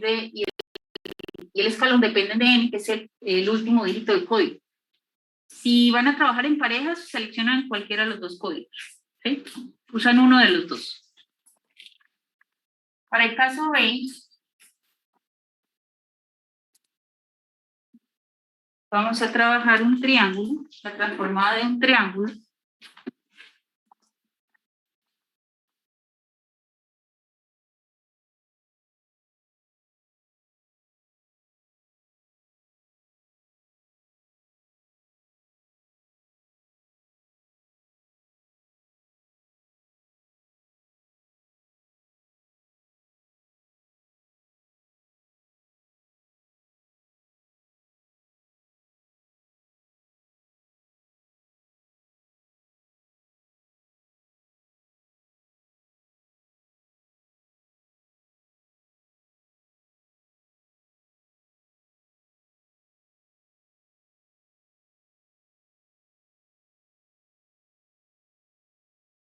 y el escalón dependen de n, que es el último dígito del código. Si van a trabajar en parejas, seleccionan cualquiera de los dos códigos. ¿Sí? Usan uno de los dos. Para el caso B, vamos a trabajar un triángulo, la transformada de un triángulo.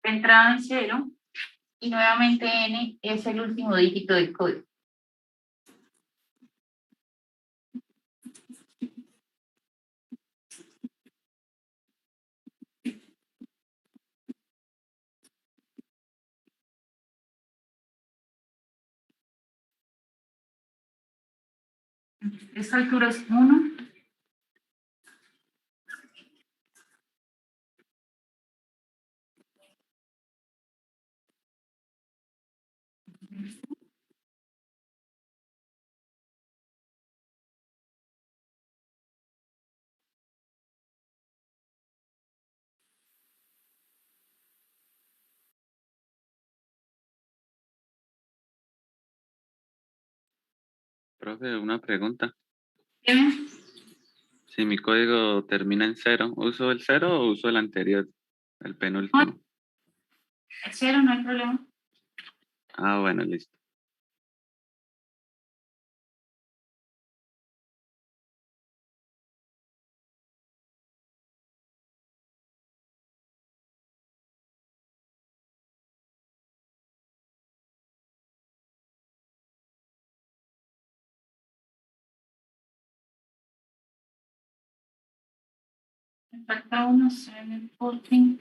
Entrada en 0 y nuevamente n es el último dígito del código. Esta altura es 1. Profe, una pregunta. ¿Bien? Si mi código termina en 0, ¿uso el 0 o uso el anterior, el penúltimo? El 0 no hay problema. Ah, bueno, listo. Me falta uno, en el porting.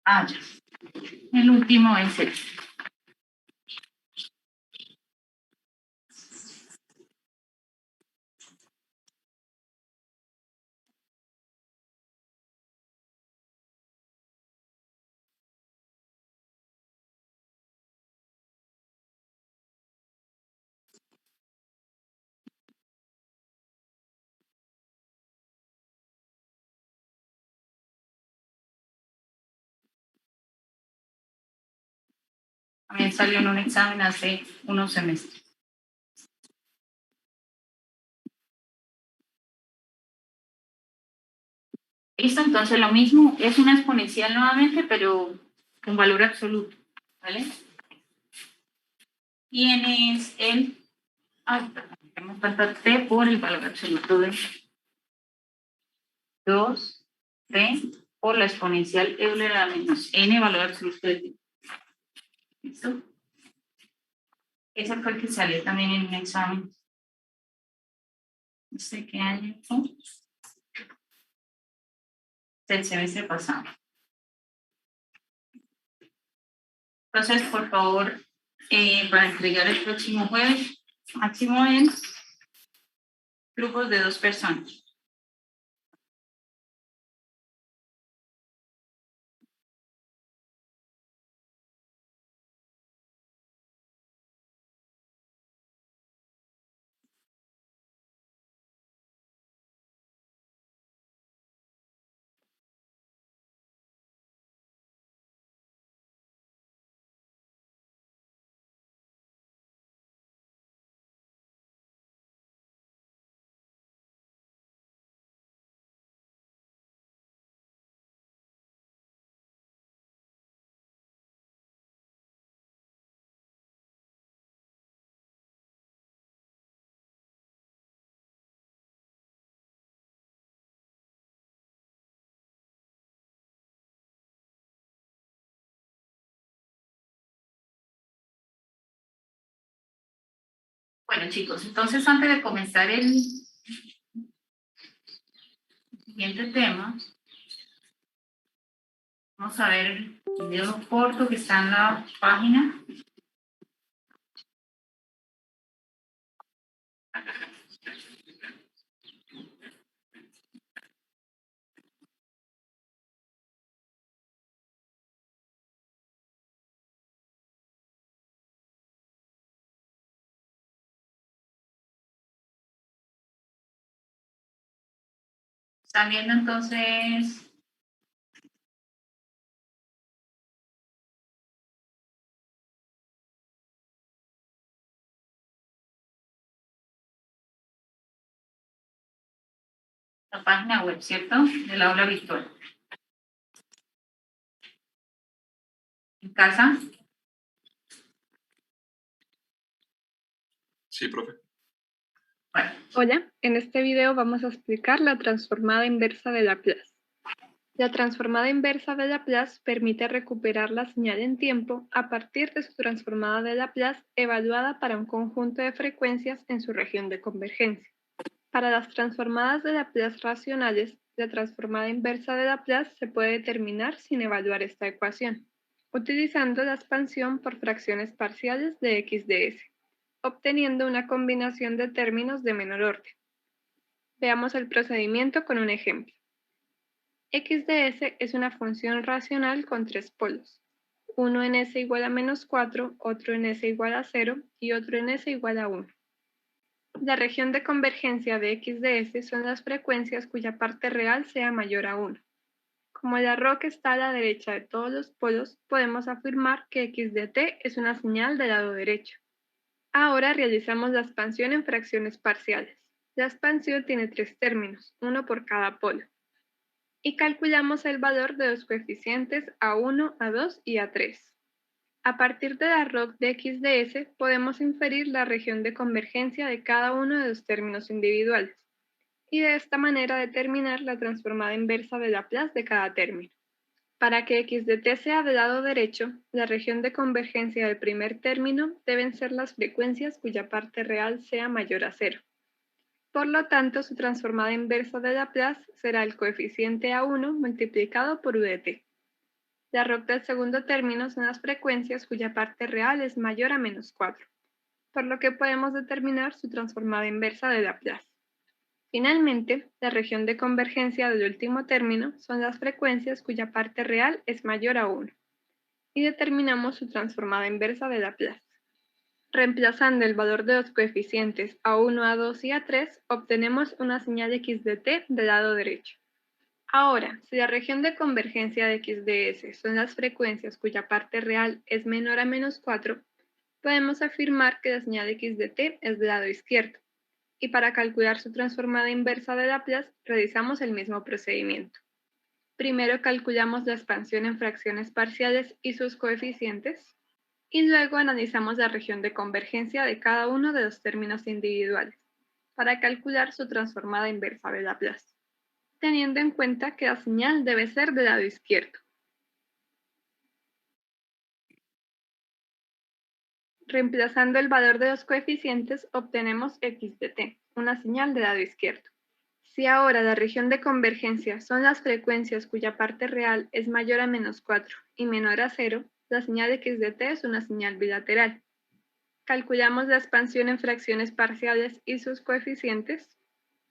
Ah, ya. El último es el. También salió en un examen hace unos semestres. Listo, entonces lo mismo, es una exponencial nuevamente, pero con valor absoluto, ¿vale? Tienes el, tenemos falta t por el valor absoluto de 2, t por la exponencial Euler a menos n valor absoluto de t. ¿Listo? Ese fue el que salió también en un examen. No sé qué año fue. Del semestre pasado. Entonces, por favor, para entregar el próximo jueves, máximo en grupos de 2 personas. Bueno, chicos, entonces antes de comenzar el siguiente tema, vamos a ver el video corto que está en la página. Están viendo entonces la página web, ¿cierto? Del aula virtual. ¿En casa? Sí, profe. Bueno, Hola, en este video vamos a explicar la transformada inversa de Laplace. La transformada inversa de Laplace permite recuperar la señal en tiempo a partir de su transformada de Laplace evaluada para un conjunto de frecuencias en su región de convergencia. Para las transformadas de Laplace racionales, la transformada inversa de Laplace se puede determinar sin evaluar esta ecuación, utilizando la expansión por fracciones parciales de x de s, obteniendo una combinación de términos de menor orden. Veamos el procedimiento con un ejemplo. X de s es una función racional con tres polos, uno en s igual a menos 4, otro en s igual a 0 y otro en s igual a 1. La región de convergencia de X de s son las frecuencias cuya parte real sea mayor a 1. Como la roca está a la derecha de todos los polos, podemos afirmar que X de t es una señal del lado derecho. Ahora realizamos la expansión en fracciones parciales. La expansión tiene tres términos, uno por cada polo. Y calculamos el valor de los coeficientes A1, A2 y A3. A partir de la ROC de X de S, podemos inferir la región de convergencia de cada uno de los términos individuales, y de esta manera determinar la transformada inversa de Laplace de cada término. Para que X de t sea del lado derecho, la región de convergencia del primer término deben ser las frecuencias cuya parte real sea mayor a 0. Por lo tanto, su transformada inversa de Laplace será el coeficiente A1 multiplicado por U de t. La ROC del segundo término son las frecuencias cuya parte real es mayor a menos 4, por lo que podemos determinar su transformada inversa de Laplace. Finalmente, la región de convergencia del último término son las frecuencias cuya parte real es mayor a 1, y determinamos su transformada inversa de Laplace. Reemplazando el valor de los coeficientes A1, A2 y A3, obtenemos una señal x de t del lado derecho. Ahora, si la región de convergencia de x de s son las frecuencias cuya parte real es menor a menos 4, podemos afirmar que la señal x de t es del lado izquierdo. Y para calcular su transformada inversa de Laplace, realizamos el mismo procedimiento. Primero calculamos la expansión en fracciones parciales y sus coeficientes, y luego analizamos la región de convergencia de cada uno de los términos individuales, para calcular su transformada inversa de Laplace, teniendo en cuenta que la señal debe ser del lado izquierdo. Reemplazando el valor de los coeficientes, obtenemos x de t, una señal del lado izquierdo. Si ahora la región de convergencia son las frecuencias cuya parte real es mayor a menos 4 y menor a 0, la señal x de t es una señal bilateral. Calculamos la expansión en fracciones parciales y sus coeficientes.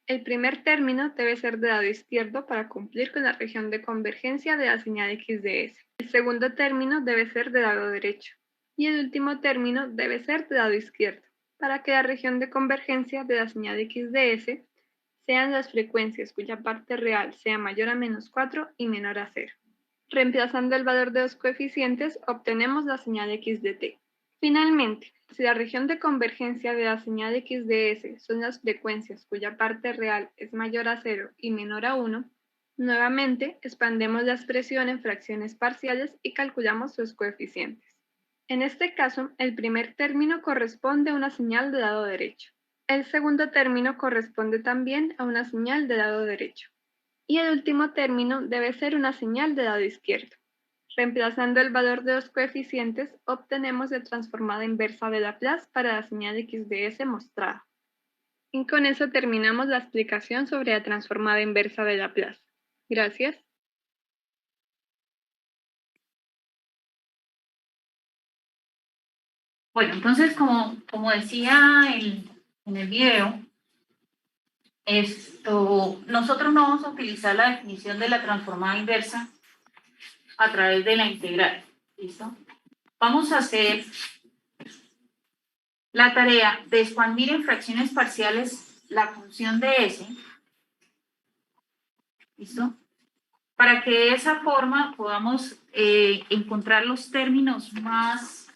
El primer término debe ser del lado izquierdo para cumplir con la región de convergencia de la señal x de s. El segundo término debe ser del lado derecho. Y el último término debe ser del lado izquierdo, para que la región de convergencia de la señal x de s sean las frecuencias cuya parte real sea mayor a menos 4 y menor a 0. Reemplazando el valor de los coeficientes, obtenemos la señal x de t. Finalmente, si la región de convergencia de la señal x de s son las frecuencias cuya parte real es mayor a 0 y menor a 1, nuevamente expandemos la expresión en fracciones parciales y calculamos sus coeficientes. En este caso, el primer término corresponde a una señal del lado derecho. El segundo término corresponde también a una señal del lado derecho. Y el último término debe ser una señal del lado izquierdo. Reemplazando el valor de los coeficientes, obtenemos la transformada inversa de Laplace para la señal x de s mostrada. Y con eso terminamos la explicación sobre la transformada inversa de Laplace. Gracias. Bueno, entonces, como decía en el video, nosotros no vamos a utilizar la definición de la transformada inversa a través de la integral. ¿Listo? Vamos a hacer la tarea de expandir en fracciones parciales la función de S. ¿Listo? Para que de esa forma podamos encontrar los términos más,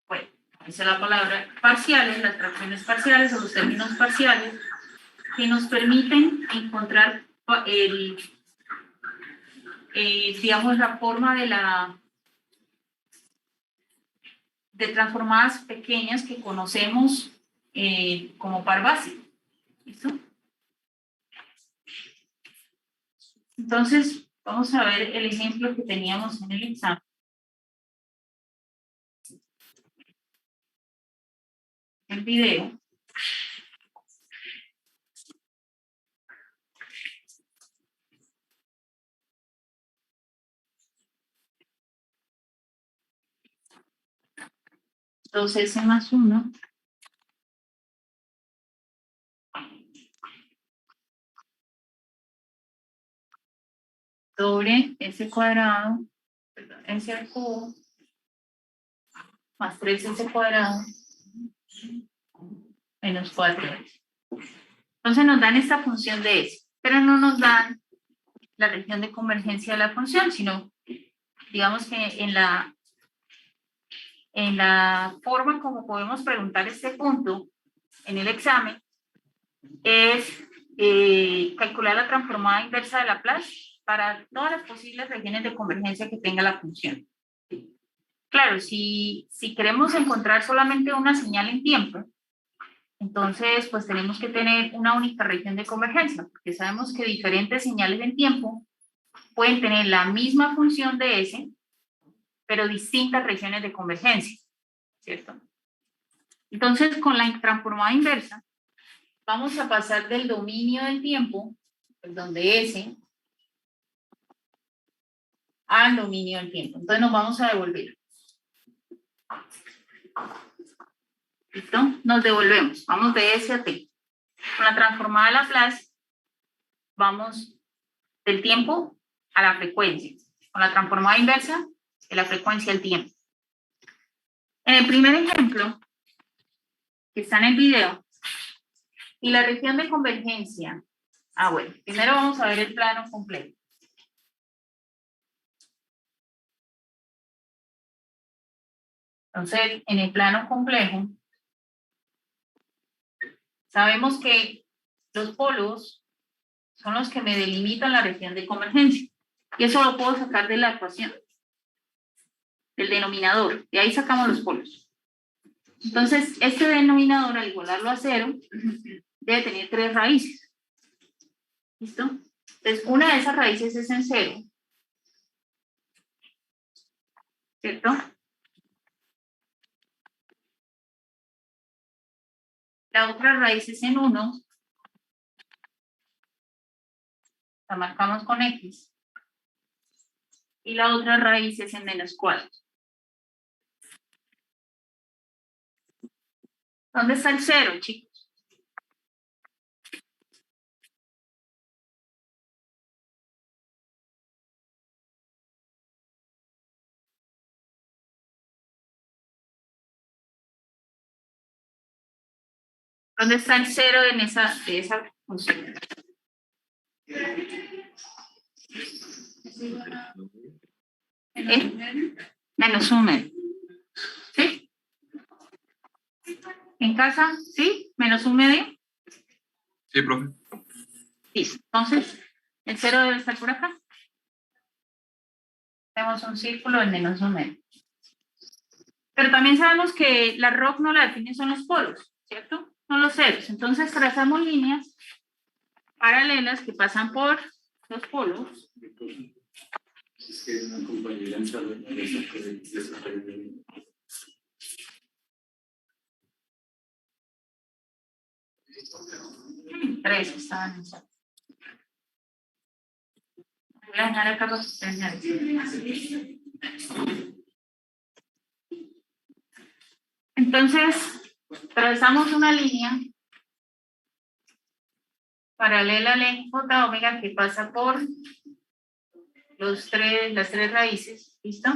bueno, esa es la palabra, parciales, las fracciones parciales o los términos parciales que nos permiten encontrar digamos, la forma de transformadas pequeñas que conocemos como par básico. ¿Listo? Entonces, vamos a ver el ejemplo que teníamos en el examen. El video. Entonces, S más 1 sobre S cuadrado, perdón, S al cubo, más 3S cuadrado, menos 4S. Entonces nos dan esta función de S, pero no nos dan la región de convergencia de la función, sino, digamos que en la forma como podemos preguntar este punto en el examen, es calcular la transformada inversa de Laplace para todas las posibles regiones de convergencia que tenga la función. Claro, si queremos encontrar solamente una señal en tiempo, entonces pues tenemos que tener una única región de convergencia, porque sabemos que diferentes señales en tiempo pueden tener la misma función de S, pero distintas regiones de convergencia, ¿cierto? Entonces, con la transformada inversa, vamos a pasar del dominio del tiempo, perdón, de S, al dominio del tiempo. Entonces nos vamos a devolver. ¿Listo? Nos devolvemos. Vamos de S a T. Con la transformada de Laplace, vamos del tiempo a la frecuencia. Con la transformada inversa, de la frecuencia al tiempo. En el primer ejemplo, que está en el video, y la región de convergencia. Bueno, primero vamos a ver el plano completo. Entonces, en el plano complejo, sabemos que los polos son los que me delimitan la región de convergencia. Y eso lo puedo sacar de la ecuación, del denominador. De ahí sacamos los polos. Entonces, este denominador, al igualarlo a 0, debe tener 3 raíces. ¿Listo? Entonces, una de esas raíces es en 0. ¿Cierto? La otra raíz es en 1. La marcamos con X. Y la otra raíz es en menos 4. ¿Dónde está el 0, chicos? ¿Dónde está el 0 de esa función? Menos 1. ¿Sí? ¿En casa? ¿Sí? ¿Menos 1/2? Sí, profe. Listo. Entonces, el 0 debe estar por acá. Tenemos un círculo de menos 1/2. Pero también sabemos que la ROC no la define son los polos, ¿cierto? Son los ceros. Entonces, trazamos líneas paralelas que pasan por los polos. que una compañera en salud de 3 estaban en sala. Voy a dejar acá para que ustedes vean. Entonces, trazamos una línea paralela al eje J omega que pasa por las tres raíces, ¿listo?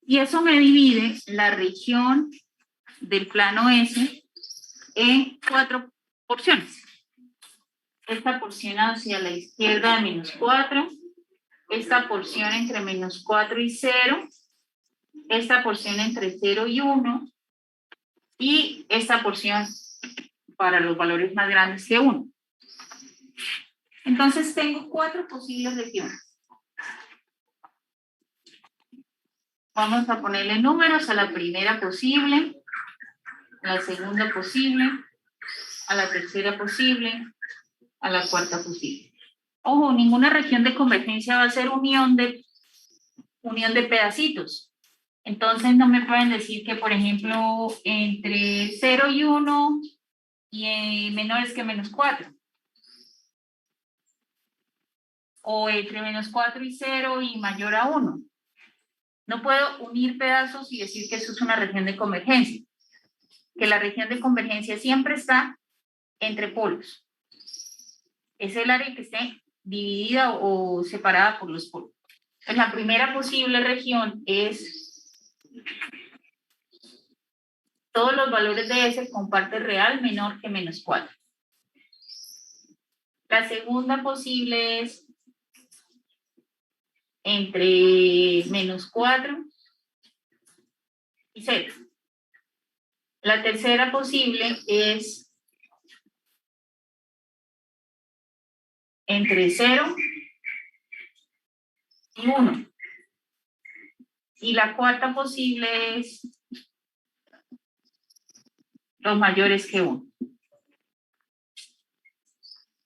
Y eso me divide la región del plano S en 4 porciones. Esta porción hacia la izquierda de -4, esta porción entre -4 y 0, esta porción entre 0 y 1, y esta porción para los valores más grandes que 1. Entonces tengo 4 posibles regiones. Vamos a ponerle números a la primera posible, a la segunda posible, a la tercera posible, a la cuarta posible. Ojo, ninguna región de convergencia va a ser unión de pedacitos. Entonces no me pueden decir que, por ejemplo, entre 0 y 1 y menores que -4. O entre -4 y 0 y mayor a 1. No puedo unir pedazos y decir que eso es una región de convergencia. Que la región de convergencia siempre está entre polos. Es el área que esté dividida o separada por los polos. Entonces, la primera posible región es todos los valores de S con parte real menor que -4. La segunda posible es entre -4 y 0. La tercera posible es entre 0 y 1. Y la cuarta posible es los mayores que 1.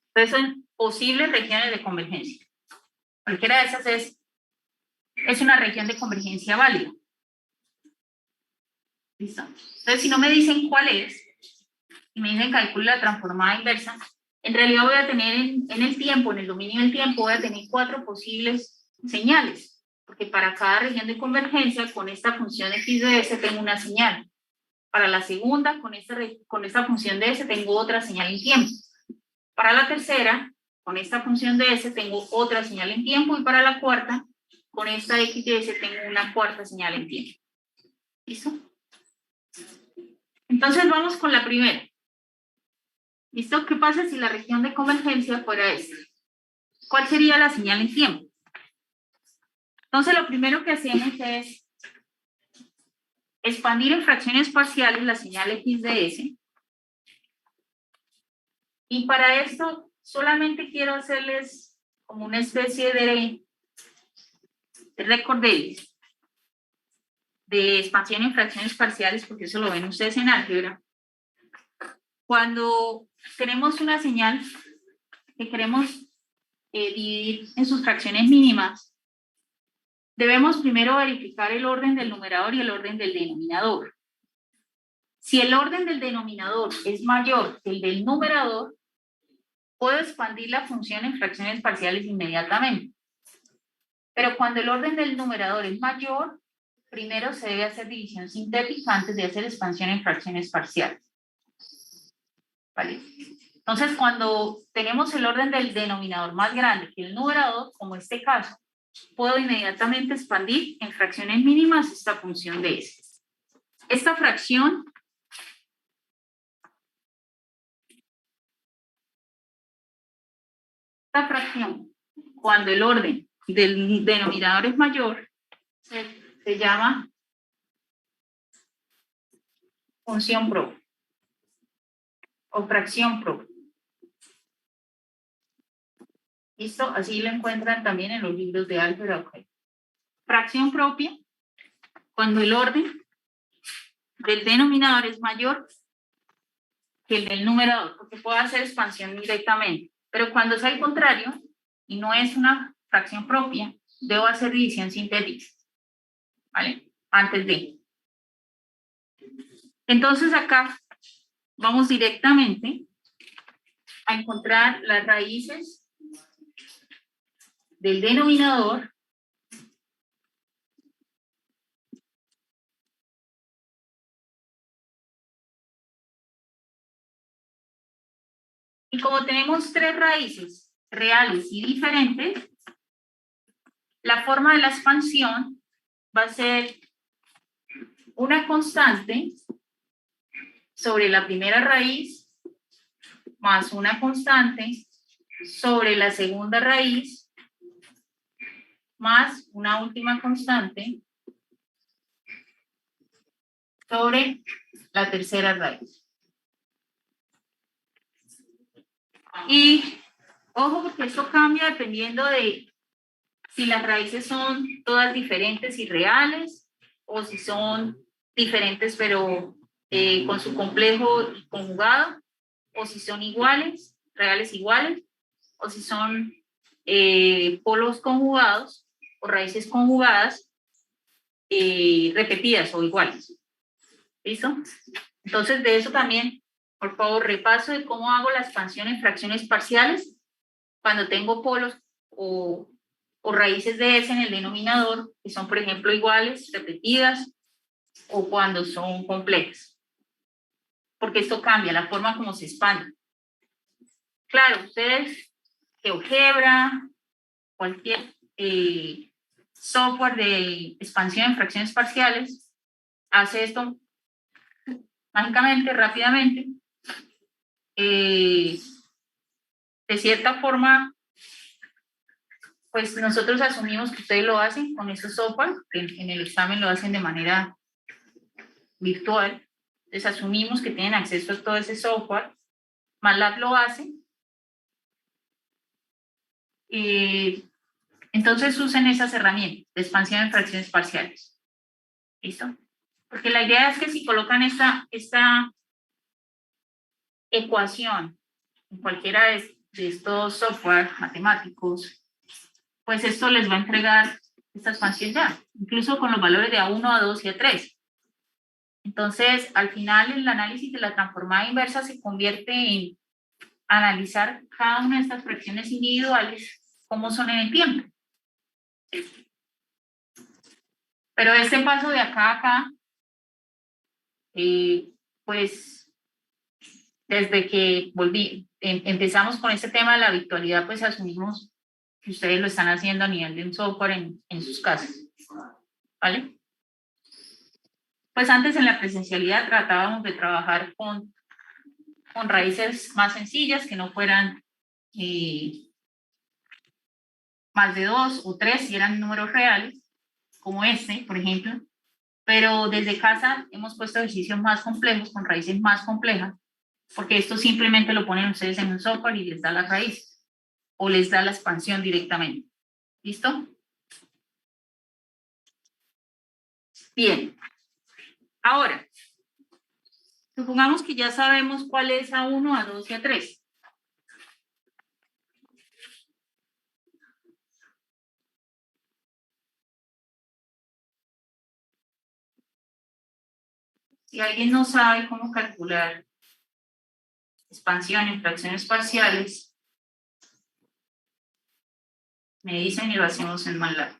Entonces son posibles regiones de convergencia. Cualquiera de esas es una región de convergencia válida. ¿Listo? Entonces, si no me dicen cuál es, y me dicen calcula la transformada inversa, en realidad voy a tener en el tiempo, en el dominio del tiempo, voy a tener 4 posibles señales, porque para cada región de convergencia, con esta función x de S tengo una señal. Para la segunda, con esta función de S tengo otra señal en tiempo. Para la tercera, con esta función de S tengo otra señal en tiempo, y para la cuarta, con esta x de S tengo una cuarta señal en tiempo. ¿Listo? Entonces vamos con la primera. ¿Listo? ¿Qué pasa si la región de convergencia fuera esta? ¿Cuál sería la señal en tiempo? Entonces lo primero que hacemos es expandir en fracciones parciales la señal x de S. Y para esto solamente quiero hacerles como una especie de récord de expansión en fracciones parciales, porque eso lo ven ustedes en álgebra. Cuando tenemos una señal que queremos dividir en sus fracciones mínimas, debemos primero verificar el orden del numerador y el orden del denominador. Si el orden del denominador es mayor que el del numerador, puedo expandir la función en fracciones parciales inmediatamente. Pero cuando el orden del numerador es mayor, primero se debe hacer división sintética antes de hacer expansión en fracciones parciales. ¿Vale? Entonces, cuando tenemos el orden del denominador más grande que el numerador, como este caso, puedo inmediatamente expandir en fracciones mínimas esta función de S. Esta fracción cuando el orden del denominador es mayor, se llama función propia o fracción propia. ¿Listo? Así lo encuentran también en los libros de álgebra. Okay. Fracción propia, cuando el orden del denominador es mayor que el del numerador, porque puedo hacer expansión directamente. Pero cuando es al contrario y no es una fracción propia, debo hacer división sintética, ¿vale? Antes de. Entonces acá vamos directamente a encontrar las raíces del denominador y como tenemos tres raíces reales y diferentes, la forma de la expansión va a ser una constante sobre la primera raíz más una constante sobre la segunda raíz más una última constante sobre la tercera raíz. Y ojo porque esto cambia dependiendo de si las raíces son todas diferentes y reales o si son diferentes pero con su complejo y conjugado, o si son iguales, reales iguales, o si son polos conjugados o raíces conjugadas repetidas o iguales. ¿Listo? Entonces de eso también, por favor, repaso de cómo hago la expansión en fracciones parciales cuando tengo polos o raíces de S en el denominador, que son, por ejemplo, iguales, repetidas, o cuando son complejas. Porque esto cambia la forma como se expande. Claro, ustedes, GeoGebra, cualquier software de expansión en fracciones parciales, hace esto mágicamente, rápidamente. De cierta forma, pues nosotros asumimos que ustedes lo hacen con estos software, que en el examen lo hacen de manera virtual. Entonces asumimos que tienen acceso a todo ese software. MATLAB lo hace. Entonces usen esas herramientas de expansión en fracciones parciales. ¿Listo? Porque la idea es que si colocan esta ecuación en cualquiera de estos software matemáticos, pues esto les va a entregar esta expansión ya, incluso con los valores de A1, A2 y A3. Entonces, al final, el análisis de la transformada inversa se convierte en analizar cada una de estas fracciones individuales, cómo son en el tiempo. Pero este paso de acá a acá, pues, desde que empezamos con este tema de la virtualidad, pues asumimos que ustedes lo están haciendo a nivel de un software en sus casas, ¿vale? Pues antes en la presencialidad tratábamos de trabajar con raíces más sencillas, que no fueran más de 2 o 3 si eran números reales, como este, por ejemplo. Pero desde casa hemos puesto ejercicios más complejos, con raíces más complejas, porque esto simplemente lo ponen ustedes en un software y les da las raíces, o les da la expansión directamente. ¿Listo? Bien. Ahora, supongamos que ya sabemos cuál es A1, A2 y A3. Si alguien no sabe cómo calcular expansión en fracciones parciales, me dicen y lo hacemos en MATLAB.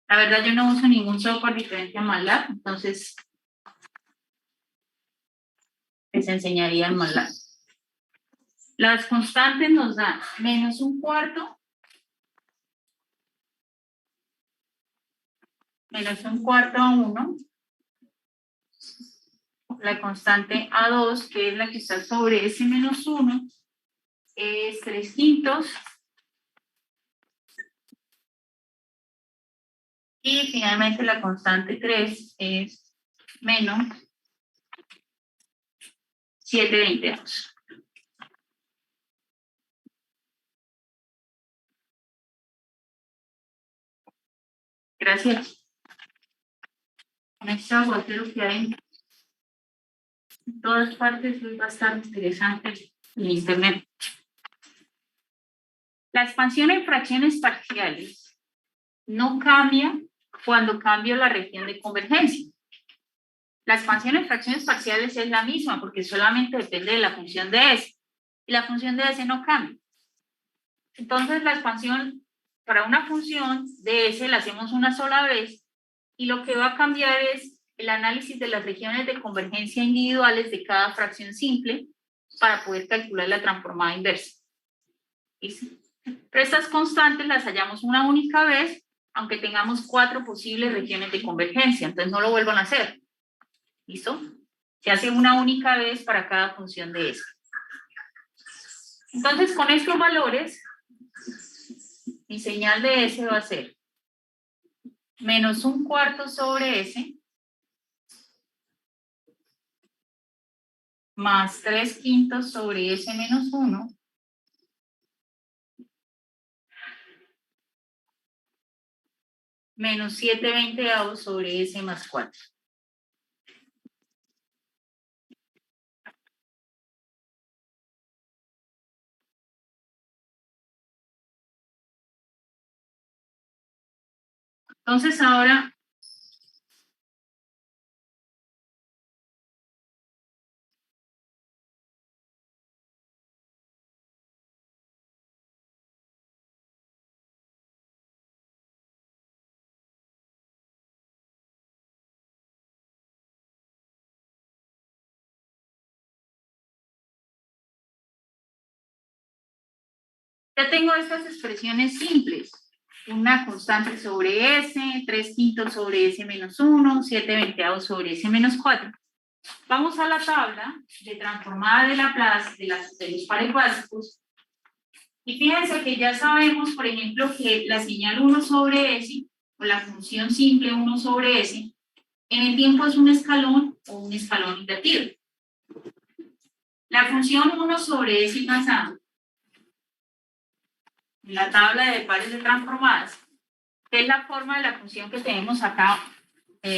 La verdad yo no uso ningún software diferente a MATLAB, entonces les enseñaría en MATLAB. Las constantes nos dan menos un cuarto, A1, la constante A2, que es la que está sobre ese menos 1, es 3/5, y finalmente la constante 3 es menos 7/20. Gracias. con este aguacero que hay en todas partes, es bastante interesante en Internet. La expansión en fracciones parciales no cambia cuando cambio la región de convergencia. La expansión en fracciones parciales es la misma porque solamente depende de la función de S. Y la función de S no cambia. Entonces la expansión para una función de S la hacemos una sola vez y lo que va a cambiar es el análisis de las regiones de convergencia individuales de cada fracción simple para poder calcular la transformada inversa. ¿Listo? Pero estas constantes las hallamos una única vez, aunque tengamos 4 posibles regiones de convergencia, entonces no lo vuelvan a hacer. ¿Listo? Se hace una única vez para cada función de S. Entonces, con estos valores, mi señal de S va a ser menos 1/4 sobre S más 3/5 sobre S menos 1 menos 7/20 sobre S más 4. Entonces ahora ya tengo estas expresiones simples. Una constante sobre S, 3/5 sobre S menos 1, 7/20 sobre S menos 4. Vamos a la tabla de transformada de Laplace de los pares básicos. Y fíjense que ya sabemos, por ejemplo, que la señal 1 sobre S, o la función simple 1 sobre S, en el tiempo es un escalón o un escalón invertido. La función 1 sobre S más A, en la tabla de pares de transformadas, que es la forma de la función que tenemos acá,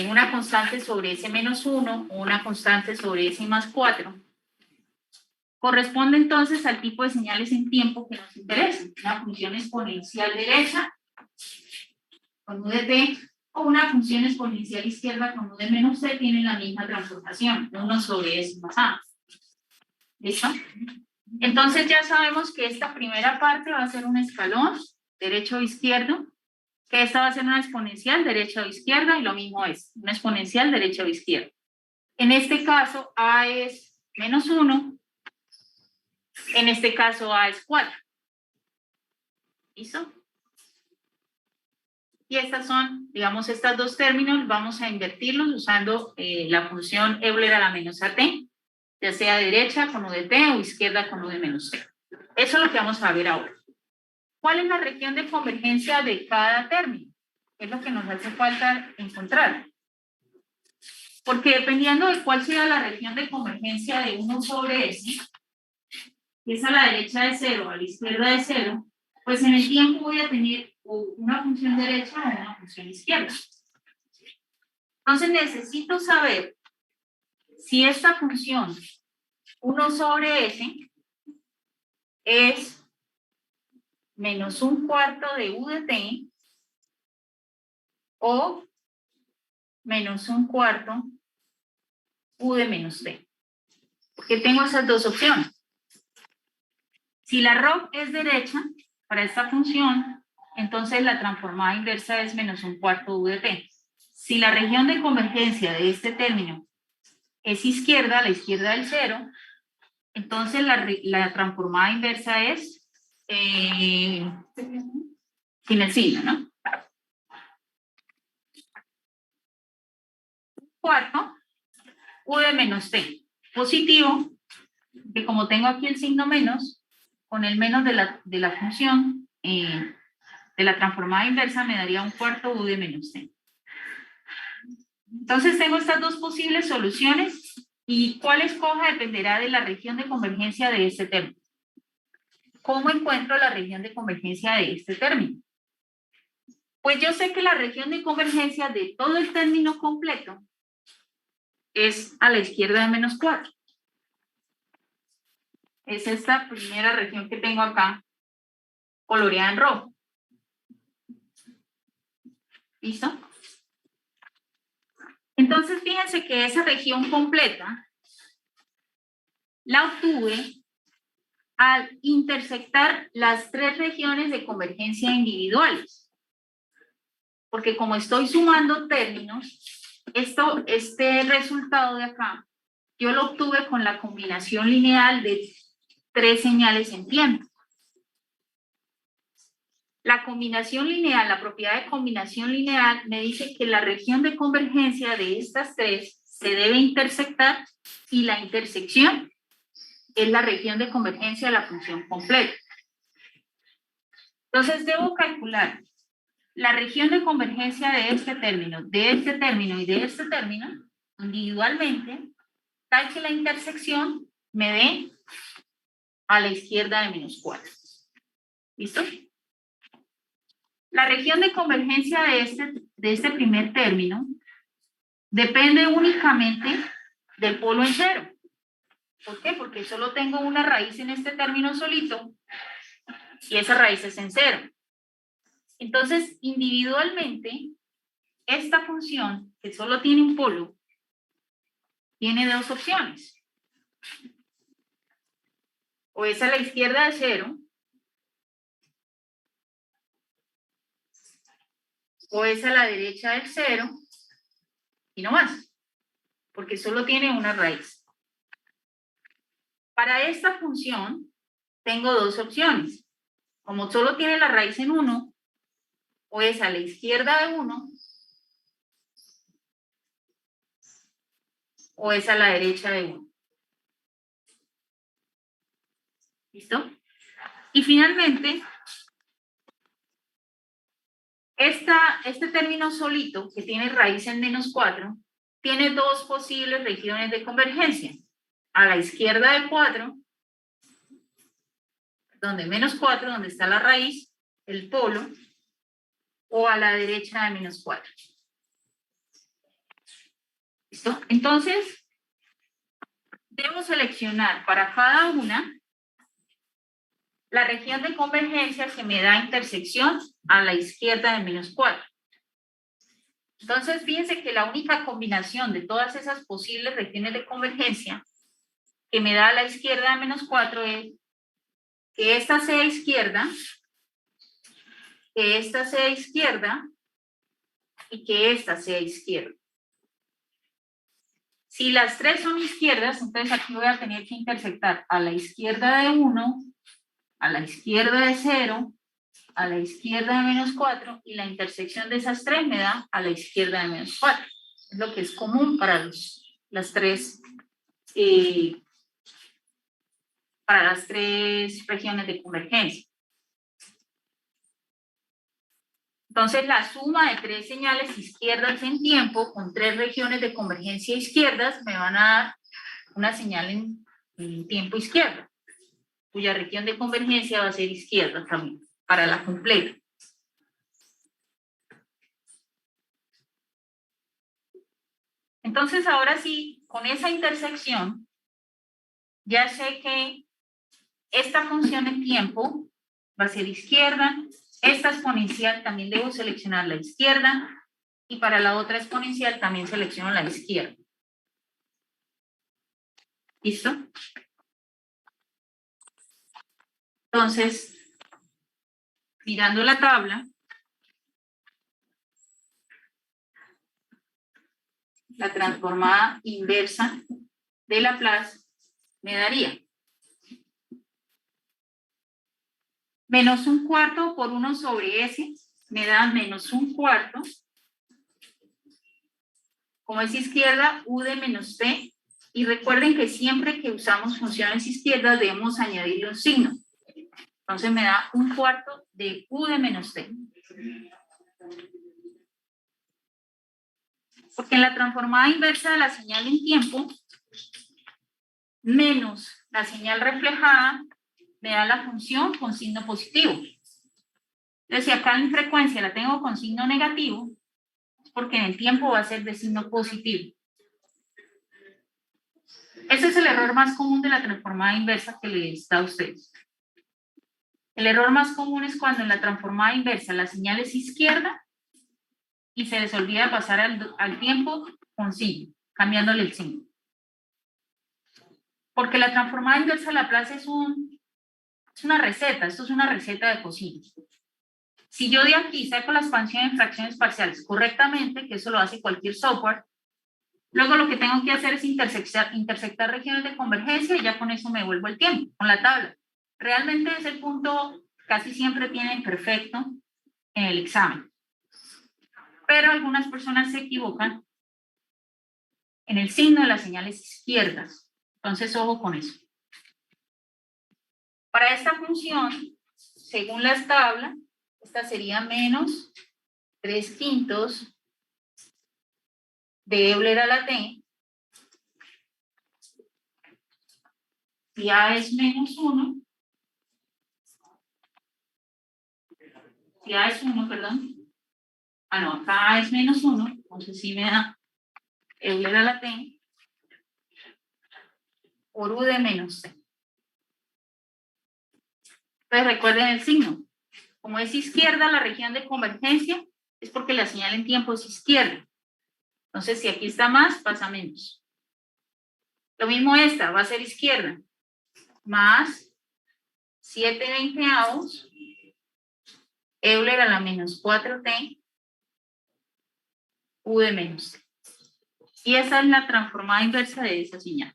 una constante sobre S menos 1 o una constante sobre S más 4, corresponde entonces al tipo de señales en tiempo que nos interesa, una función exponencial derecha con U de t o una función exponencial izquierda con U de menos t tienen la misma transformación, 1 sobre S más A. ¿Listo? Entonces ya sabemos que esta primera parte va a ser un escalón, derecho o izquierdo, que esta va a ser una exponencial, derecha o izquierda, y lo mismo es, una exponencial, derecha o izquierda. En este caso, A es menos 1, en este caso A es 4. ¿Listo? Y estas son, digamos, estos dos términos, vamos a invertirlos usando la función Euler a la menos AT, ya sea derecha con U de t o izquierda con U de menos t. Eso es lo que vamos a ver ahora. ¿Cuál es la región de convergencia de cada término? Es lo que nos hace falta encontrar. Porque dependiendo de cuál sea la región de convergencia de 1 sobre S, que es a la derecha de 0, a la izquierda de 0, pues en el tiempo voy a tener una función derecha o una función izquierda. Entonces necesito saber si esta función 1 sobre S es menos 1/4 de U de t o menos 1/4 U de menos t. Porque tengo esas dos opciones. Si la ROC es derecha para esta función, entonces la transformada inversa es menos 1/4 U de t. Si la región de convergencia de este término es izquierda, a la izquierda del 0, entonces la transformada inversa es sin el signo, ¿no? Cuarto, U de menos t. Positivo, que como tengo aquí el signo menos, con el menos de la función de la transformada inversa me daría 1/4 U de menos t. Entonces tengo estas dos posibles soluciones y cuál escoja dependerá de la región de convergencia de este término. ¿Cómo encuentro la región de convergencia de este término? Pues yo sé que la región de convergencia de todo el término completo es a la izquierda de menos 4. Es esta primera región que tengo acá, coloreada en rojo. ¿Listo? Entonces, fíjense que esa región completa la obtuve al intersectar las 3 regiones de convergencia individuales. Porque como estoy sumando términos, este resultado de acá, yo lo obtuve con la combinación lineal de 3 señales en tiempo. La combinación lineal, la propiedad de combinación lineal me dice que la región de convergencia de estas 3 se debe intersectar y la intersección es la región de convergencia de la función completa. Entonces debo calcular la región de convergencia de este término y de este término individualmente, tal que la intersección me dé a la izquierda de menos 4. ¿Listo? La región de convergencia de este primer término depende únicamente del polo en cero. ¿Por qué? Porque solo tengo una raíz en este término solito y esa raíz es en cero. Entonces, individualmente, esta función, que solo tiene un polo, tiene 2 opciones. O es a la izquierda de 0, o es a la derecha del 0, y no más, porque solo tiene una raíz. Para esta función, tengo 2 opciones. Como solo tiene la raíz en 1, o es a la izquierda de 1, o es a la derecha de 1. ¿Listo? Y finalmente, este término solito, que tiene raíz en menos 4, tiene 2 posibles regiones de convergencia. A la izquierda de 4, donde menos 4, donde está la raíz, el polo, o a la derecha de menos 4. ¿Listo? Entonces, debo seleccionar para cada una la región de convergencia que me da intersección a la izquierda de menos 4. Entonces, fíjense que la única combinación de todas esas posibles regiones de convergencia que me da a la izquierda de menos 4 es que esta sea izquierda, que esta sea izquierda y que esta sea izquierda. Si las 3 son izquierdas, entonces aquí voy a tener que intersectar a la izquierda de 1, a la izquierda de 0, a la izquierda de menos 4, y la intersección de esas 3 me da a la izquierda de menos 4. Es lo que es común para las tres regiones de convergencia. Entonces, la suma de 3 señales izquierdas en tiempo con 3 regiones de convergencia izquierdas me van a dar una señal en tiempo izquierda, cuya región de convergencia va a ser izquierda también, para la completa. Entonces, ahora sí, con esa intersección, ya sé que esta función en tiempo va a ser izquierda, esta exponencial también debo seleccionar la izquierda, y para la otra exponencial también selecciono la izquierda. ¿Listo? Entonces, mirando la tabla, la transformada inversa de Laplace me daría menos 1/4 por 1 sobre S, me da menos 1/4, como es izquierda, U de menos T, y recuerden que siempre que usamos funciones izquierdas debemos añadirle un signo. Entonces me da 1/4 de U de menos T. Porque en la transformada inversa de la señal en tiempo, menos la señal reflejada, me da la función con signo positivo. Entonces, si acá en frecuencia la tengo con signo negativo, es porque en el tiempo va a ser de signo positivo. Ese es el error más común de la transformada inversa que les da a ustedes. El error más común es cuando en la transformada inversa la señal es izquierda y se les olvida pasar al tiempo con signo, cambiándole el signo. Porque la transformada inversa de Laplace es una receta, esto es una receta de cocina. Si yo de aquí saco la expansión en fracciones parciales correctamente, que eso lo hace cualquier software, luego lo que tengo que hacer es intersectar regiones de convergencia y ya con eso me vuelvo el tiempo, con la tabla. Realmente ese punto casi siempre tienen perfecto en el examen. Pero algunas personas se equivocan en el signo de las señales izquierdas. Entonces, ojo con eso. Para esta función, según las tablas, esta sería menos 3/5 de Euler a la t. Si A es menos 1, si A es 1, perdón. Ah, no, acá A es menos 1, entonces sí me da Euler a la t por U de menos t. Entonces recuerden el signo. Como es izquierda la región de convergencia, es porque la señal en tiempo es izquierda. Entonces, si aquí está más, pasa menos. Lo mismo esta, va a ser izquierda. Más 7/20 Euler a la menos 4t, U de menos t. Y esa es la transformada inversa de esa señal.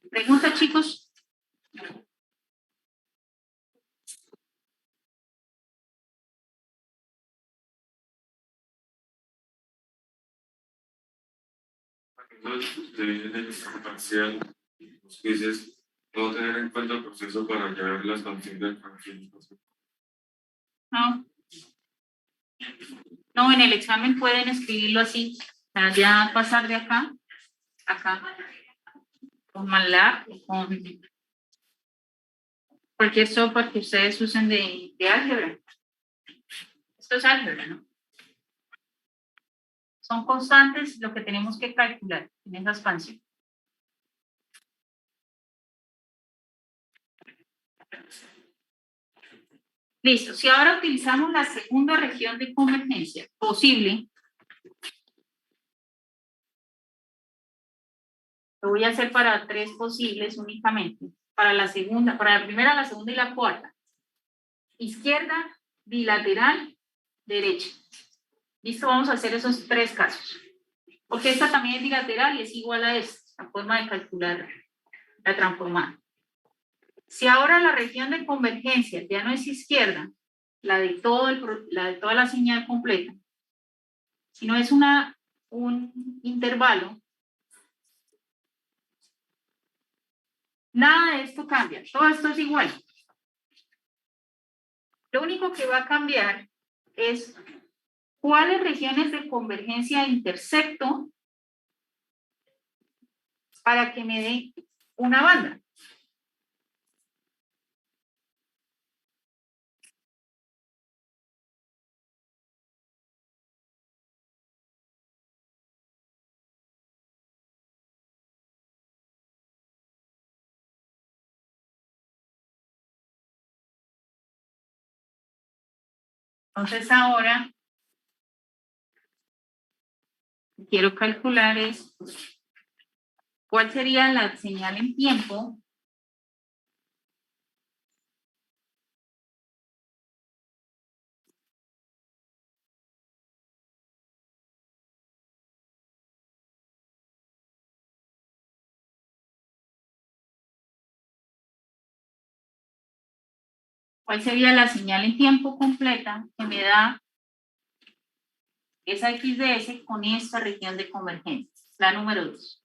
¿Pregunta, chicos? Entonces, usted en el examen parcial, los quizzes, no tener en cuenta el proceso para hallar la expansión del fracción. No. No, en el examen pueden escribirlo así. O sea, ya pasar de acá, acá, con MATLAB, con cualquier software que ustedes usen de álgebra. Esto es álgebra, ¿no? Son constantes lo que tenemos que calcular en esa expansión. Listo. Si ahora utilizamos la segunda región de convergencia posible, lo voy a hacer para 3 posibles únicamente. Para la segunda, para la primera, la segunda y la cuarta. Izquierda, bilateral, derecha. Listo, vamos a hacer esos 3 casos. Porque esta también es bilateral y es igual a esta, la forma de calcular la transformada. Si ahora la región de convergencia ya no es izquierda, la de toda la señal completa, sino es un intervalo, nada de esto cambia, todo esto es igual. Lo único que va a cambiar es cuáles regiones de convergencia intersecto para que me dé una banda. Entonces ahora quiero calcular es cuál sería la señal en tiempo cuál sería la señal en tiempo completa que me da esa x de s con esta región de convergencia, la número 2.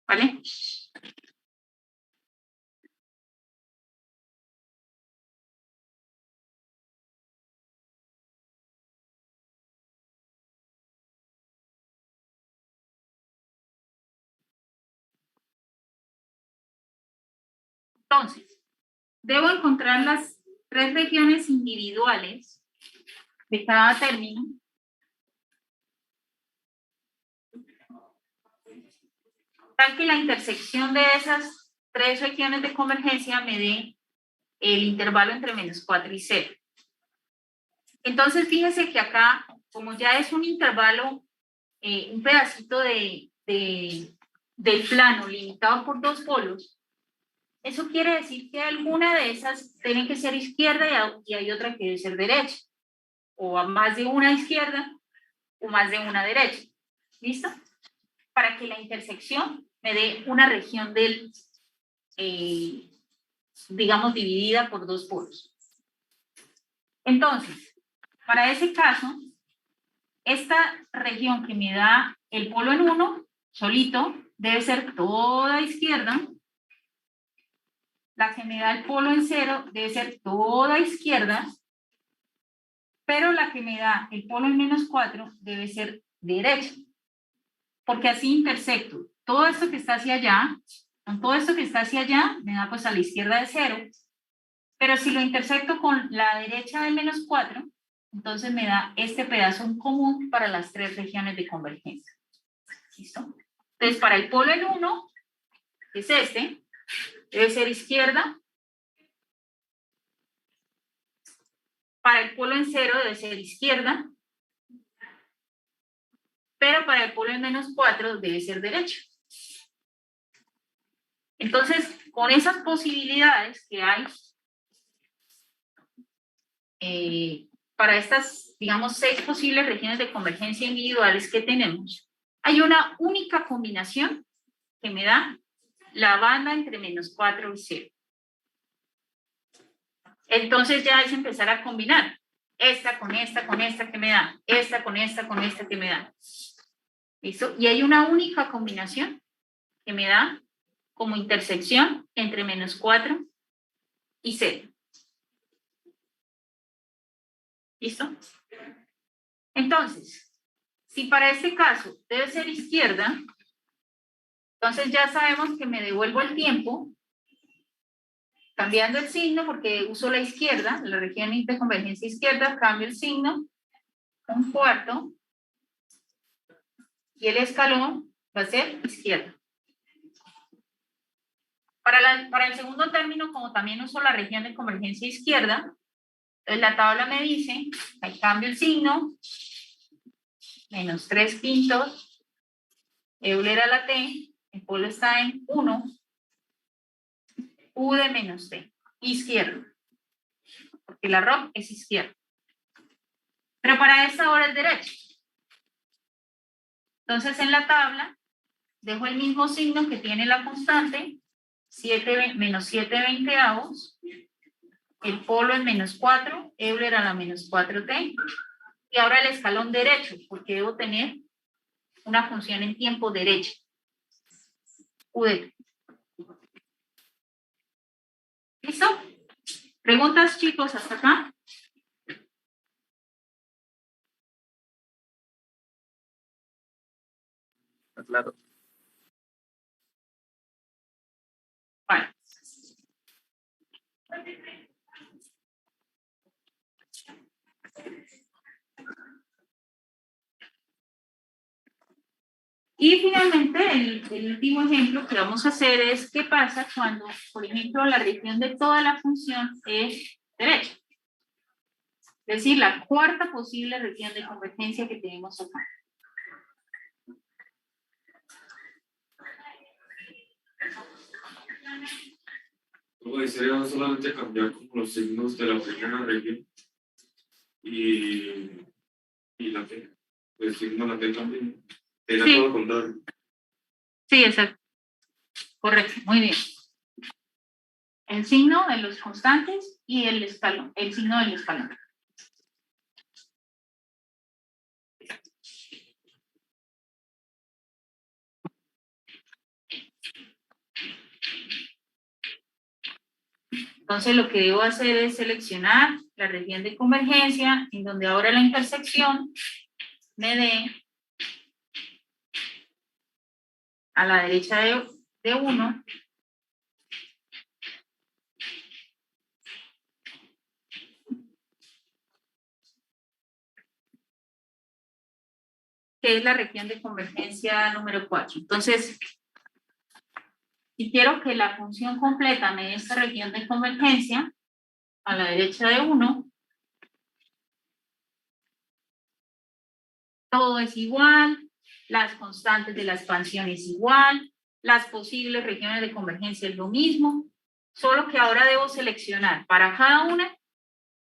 ¿Vale? Entonces, debo encontrar las 3 regiones individuales de cada término. Tal que la intersección de esas tres regiones de convergencia me dé el intervalo entre -4 y 0. Entonces, fíjense que acá, como ya es un intervalo, un pedacito del plano limitado por dos polos, eso quiere decir que alguna de esas tiene que ser izquierda y hay otra que debe ser derecha, o a más de una izquierda o más de una derecha. ¿Listo? Para que la intersección me dé una región digamos, dividida por dos polos. Entonces, para ese caso, esta región que me da el polo en 1, solito, debe ser toda izquierda. La que me da el polo en 0 debe ser toda izquierda. Pero la que me da el polo en -4 debe ser derecha. Porque así intersecto todo esto que está hacia allá, con todo esto que está hacia allá, me da pues a la izquierda de 0. Pero si lo intersecto con la derecha de -4, entonces me da este pedazo en común para las tres regiones de convergencia. ¿Listo? Entonces, para el polo en 1, que es este, debe ser izquierda. Para el polo en 0 debe ser izquierda. Pero para el polo en -4 debe ser derecha. Entonces, con esas posibilidades que hay, para estas, digamos, 6 posibles regiones de convergencia individuales que tenemos, hay una única combinación que me da la banda entre -4 y 0. Entonces ya es empezar a combinar esta con esta que me da, esta con esta que me da. ¿Listo? Y hay una única combinación que me da como intersección entre -4 y 0. ¿Listo? Entonces, si para este caso debe ser izquierda, entonces ya sabemos que me devuelvo el tiempo cambiando el signo porque uso la izquierda, la región de convergencia izquierda, cambio el signo, 1/4, y el escalón va a ser izquierda. Para el segundo término, como también uso la región de convergencia izquierda, entonces la tabla me dice, ahí cambio el signo, -3/5, Euler a la t, el polo está en 1, U de -t, izquierda, porque la ROC es izquierda. Pero para esta hora es derecha. Entonces en la tabla dejo el mismo signo que tiene la constante, -7/20, el polo en -4, Euler a la -4t, y ahora el escalón derecho, porque debo tener una función en tiempo derecha, U de t. ¿Listo? ¿Preguntas, chicos, hasta acá? Claro. Vale. Y finalmente, el último ejemplo que vamos a hacer es qué pasa cuando, por ejemplo, la región de toda la función es derecha. Es decir, la cuarta posible región de convergencia que tenemos acá. Sería solamente cambiar como los signos de la primera región y la T. El signo de la T también. Era Sí. todo contrario. Sí, exacto. Correcto, muy bien. El signo de los constantes y el escalón, el signo del escalón. Entonces lo que debo hacer es seleccionar la región de convergencia, en donde ahora la intersección me dé a la derecha de 1, que es la región de convergencia número 4. Entonces, si quiero que la función completa me dé esta región de convergencia, a la derecha de 1, todo es igual, las constantes de la expansión es igual, las posibles regiones de convergencia es lo mismo, solo que ahora debo seleccionar para cada una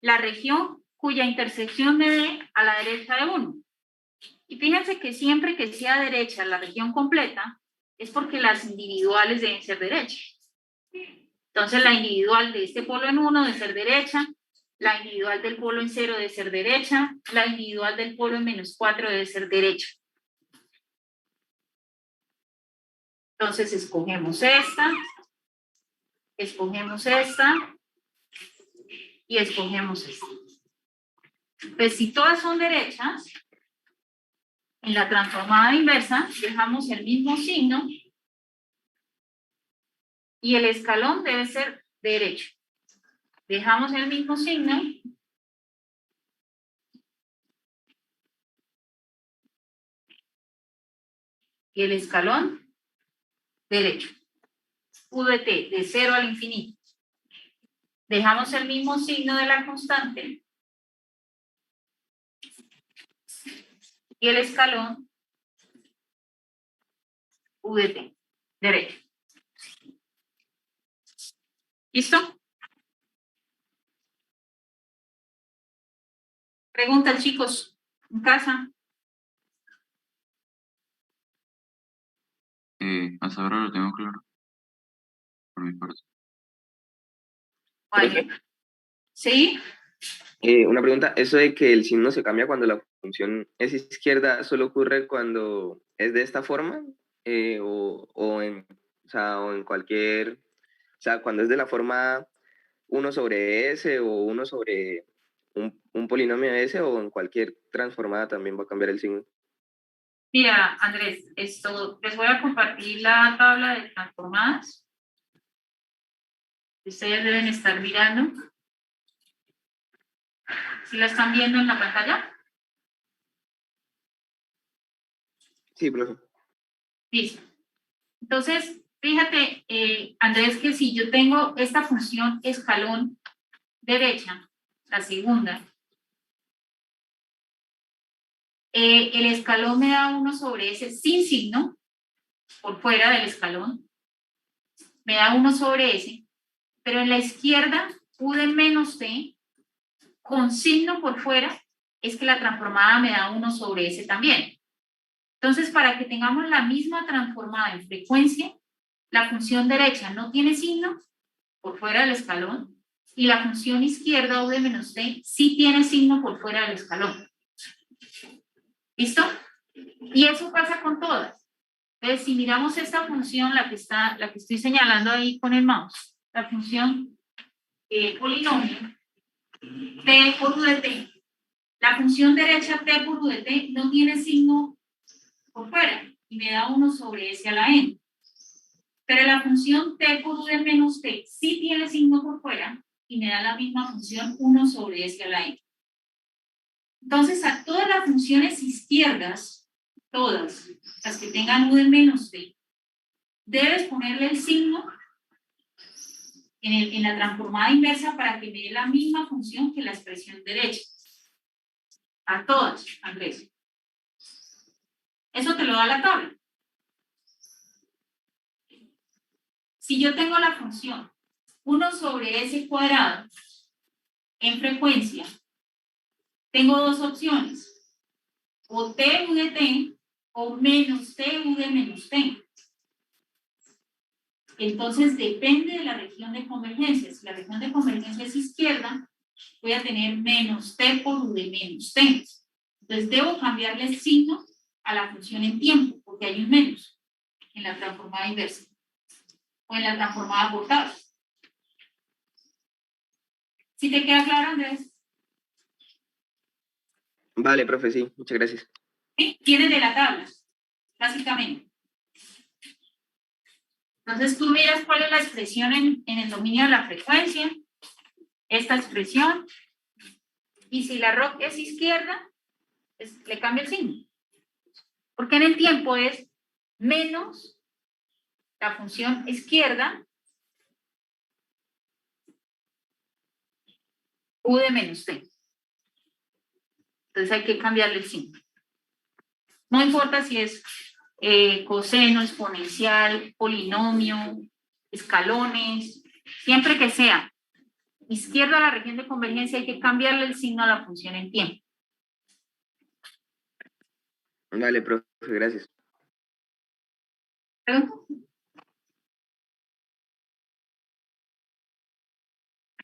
la región cuya intersección me dé a la derecha de 1. Y fíjense que siempre que sea derecha la región completa, es porque las individuales deben ser derechas. Entonces la individual de este polo en 1 debe ser derecha, la individual del polo en 0 debe ser derecha, la individual del polo en -4 debe ser derecha. Entonces escogemos esta y escogemos esta. Pues si todas son derechas, en la transformada inversa dejamos el mismo signo y el escalón debe ser derecho. Dejamos el mismo signo y el escalón derecho. U de t, de 0 al infinito. Dejamos el mismo signo de la constante y el escalón U de t, derecho. ¿Listo? Preguntas, chicos, en casa. Hasta ahora lo tengo claro. Por mi parte. Vale. ¿Sí? Una pregunta, ¿eso de que el signo se cambia cuando la función es izquierda solo ocurre cuando es de esta forma? O en cualquier, o sea, cuando es de la forma 1 sobre S o 1 sobre un polinomio S, o en cualquier transformada también va a cambiar el signo. Mira, Andrés, les voy a compartir la tabla de transformadas. Ustedes deben estar mirando. ¿Sí la están viendo en la pantalla? Sí, profe. Listo. Entonces, fíjate, Andrés, que si yo tengo esta función escalón derecha, la segunda, el escalón me da 1 sobre S sin signo, por fuera del escalón, me da 1 sobre S, pero en la izquierda, U de menos T, con signo por fuera, es que la transformada me da 1 sobre S también. Entonces, para que tengamos la misma transformada en frecuencia, la función derecha no tiene signo por fuera del escalón y la función izquierda, U de menos T, sí tiene signo por fuera del escalón. ¿Listo? Y eso pasa con todas. Entonces, si miramos esta función, la que estoy señalando ahí con el mouse, la función polinomio, T por U de T, la función derecha T por U de T no tiene signo por fuera y me da 1 sobre S a la n. Pero la función T por U de menos T sí tiene signo por fuera y me da la misma función 1 sobre S a la n. Entonces, a todas las funciones izquierdas, todas las que tengan U de menos T, debes ponerle el signo en la transformada inversa para que me dé la misma función que la expresión derecha. A todas, Andrés. Eso te lo da la tabla. Si yo tengo la función 1 sobre S cuadrado en frecuencia, tengo dos opciones. O T U de T o menos T U de menos T. Entonces depende de la región de convergencia. Si la región de convergencia es izquierda, voy a tener menos T por U de menos T. Entonces debo cambiarle el signo a la función en tiempo, porque hay un menos en la transformada inversa o en la transformada por tabla. ¿Sí te queda claro, Andrés? Vale, profe, sí, muchas gracias. ¿Sí? Viene de la tabla, básicamente. Entonces tú miras cuál es la expresión en el dominio de la frecuencia, esta expresión, y si la ROC es izquierda, le cambia el signo. Porque en el tiempo es menos la función izquierda u de menos t. Entonces hay que cambiarle el signo. No importa si es coseno, exponencial, polinomio, escalones, siempre que sea izquierda a la región de convergencia hay que cambiarle el signo a la función en tiempo. Vale, profe, gracias.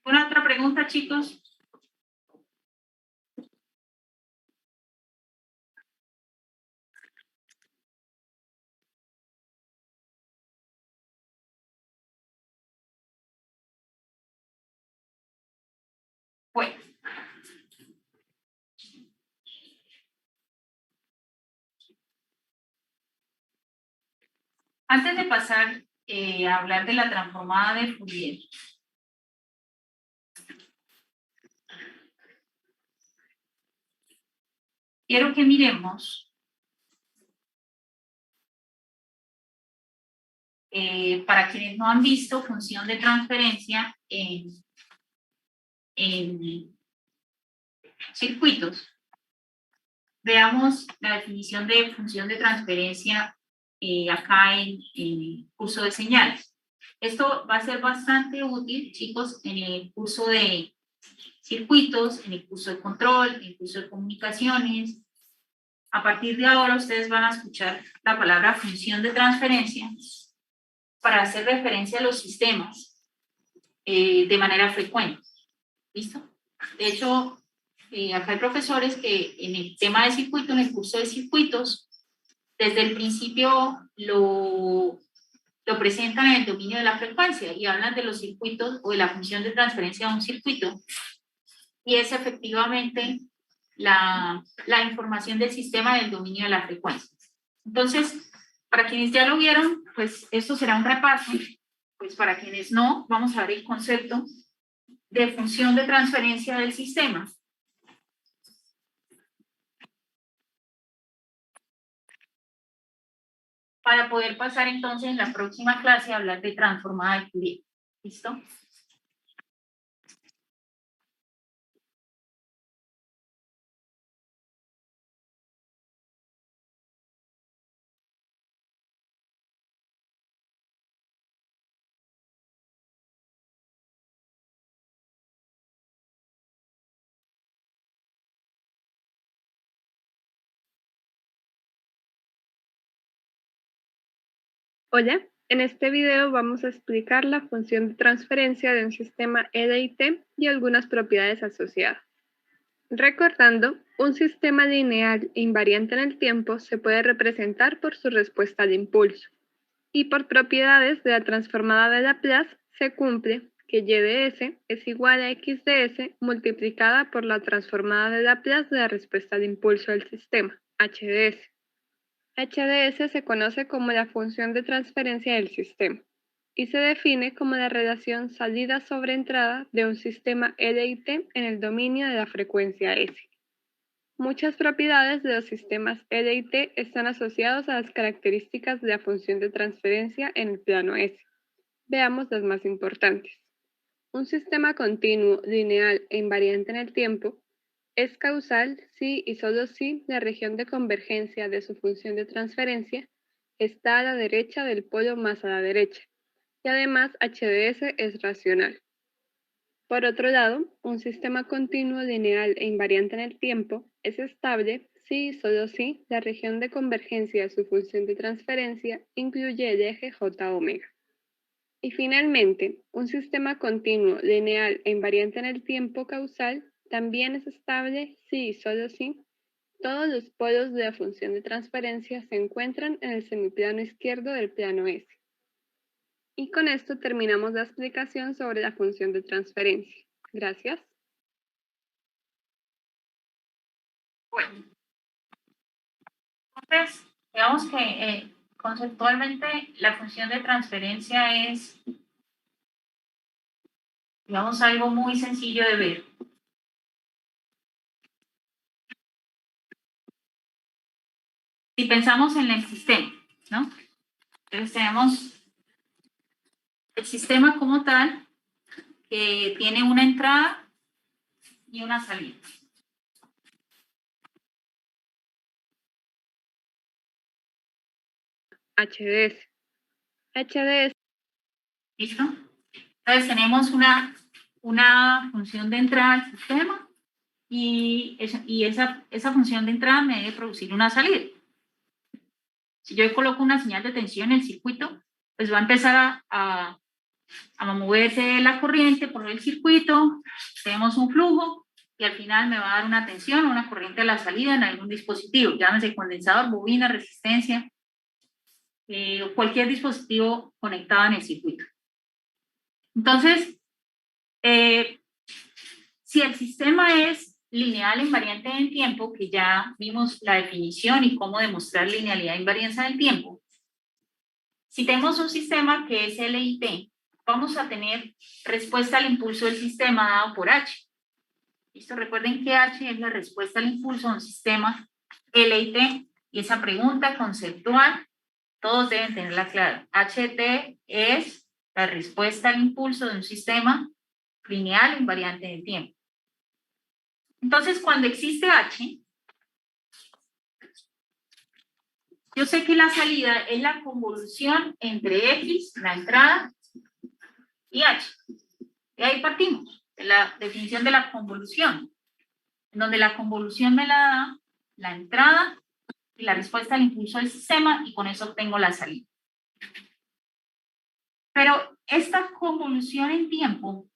¿Alguna otra pregunta, chicos? Bueno. Antes de pasar a hablar de la transformada de Fourier, quiero que miremos para quienes no han visto función de transferencia en circuitos. Veamos la definición de función de transferencia acá en curso de señales. Esto va a ser bastante útil, chicos, en el curso de circuitos, en el curso de control, en el curso de comunicaciones. A partir de ahora ustedes van a escuchar la palabra función de transferencia para hacer referencia a los sistemas de manera frecuente. ¿Listo? De hecho, acá hay profesores que en el tema de circuito, en el curso de circuitos, desde el principio lo presentan en el dominio de la frecuencia y hablan de los circuitos o de la función de transferencia de un circuito. Y es efectivamente la información del sistema del dominio de la frecuencia. Entonces, para quienes ya lo vieron, pues esto será un repaso. Pues para quienes no, vamos a ver el concepto de función de transferencia del sistema. Para poder pasar entonces en la próxima clase a hablar de transformada de Fourier. ¿Listo? Hola, en este video vamos a explicar la función de transferencia de un sistema EDIT y algunas propiedades asociadas. Recordando, un sistema lineal e invariante en el tiempo se puede representar por su respuesta al impulso, y por propiedades de la transformada de Laplace se cumple que y de s es igual a x de s multiplicada por la transformada de Laplace de la respuesta al impulso del sistema, h de s. H de s se conoce como la función de transferencia del sistema y se define como la relación salida sobre entrada de un sistema EDIT en el dominio de la frecuencia S. Muchas propiedades de los sistemas EDIT están asociados a las características de la función de transferencia en el plano S. Veamos las más importantes. Un sistema continuo, lineal e invariante en el tiempo es causal si y solo si la región de convergencia de su función de transferencia está a la derecha del polo más a la derecha, y además h de s es racional. Por otro lado, un sistema continuo, lineal e invariante en el tiempo es estable si y solo si la región de convergencia de su función de transferencia incluye el eje j omega. Y finalmente, un sistema continuo, lineal e invariante en el tiempo causal también es estable si y solo si todos los polos de la función de transferencia se encuentran en el semiplano izquierdo del plano S. Y con esto terminamos la explicación sobre la función de transferencia. Gracias. Bueno, entonces, digamos que conceptualmente la función de transferencia es, digamos, algo muy sencillo de ver. Si pensamos en el sistema, ¿no? Entonces tenemos el sistema como tal, que tiene una entrada y una salida. HDS. HDS. ¿Listo? Entonces tenemos una función de entrada al sistema y esa función de entrada me debe producir una salida. Si yo coloco una señal de tensión en el circuito, pues va a empezar a moverse la corriente por el circuito, tenemos un flujo y al final me va a dar una tensión o una corriente a la salida en algún dispositivo, llámese condensador, bobina, resistencia, o cualquier dispositivo conectado en el circuito. Entonces, si el sistema es lineal invariante en tiempo, que ya vimos la definición y cómo demostrar linealidad e invarianza del tiempo, si tenemos un sistema que es LIT, vamos a tener respuesta al impulso del sistema dado por H. ¿Listo? Recuerden que H es la respuesta al impulso de un sistema LIT, y esa pregunta conceptual todos deben tenerla clara. HT es la respuesta al impulso de un sistema lineal invariante en el tiempo. Entonces, cuando existe H, yo sé que la salida es la convolución entre X, la entrada, y H. Y ahí partimos de la definición de la convolución, en donde la convolución me la da la entrada y la respuesta al impulso del sistema, y con eso obtengo la salida. Pero esta convolución en tiempo,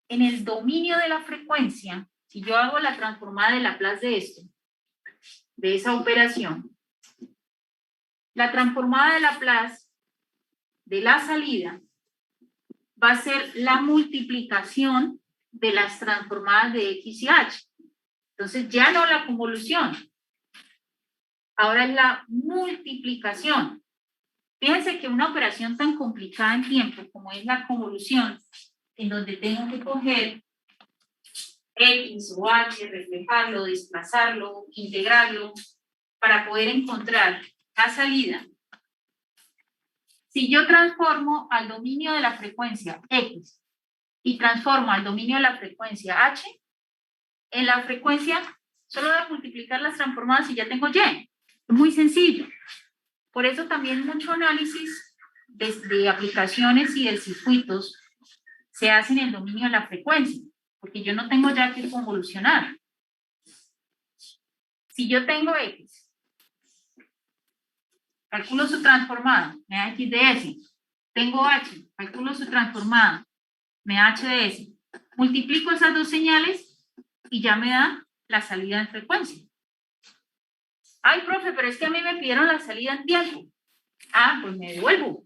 en el dominio de la frecuencia, si yo hago la transformada de Laplace de esto, de esa operación, la transformada de Laplace de la salida va a ser la multiplicación de las transformadas de X y H. Entonces ya no la convolución, ahora es la multiplicación. Fíjense que una operación tan complicada en tiempo como es la convolución, en donde tengo que coger X o H, reflejarlo, desplazarlo, integrarlo, para poder encontrar la salida. Si yo transformo al dominio de la frecuencia X y transformo al dominio de la frecuencia H, en la frecuencia solo voy a multiplicar las transformadas y ya tengo Y. Es muy sencillo. Por eso también mucho análisis de aplicaciones y de circuitos se hace en el dominio de la frecuencia, porque yo no tengo ya que convolucionar. Si yo tengo X, calculo su transformada, me da X de S. Tengo H, calculo su transformada, me da H de S. Multiplico esas dos señales y ya me da la salida en frecuencia. Ay, profe, pero es que a mí me pidieron la salida en tiempo. Ah, pues me devuelvo.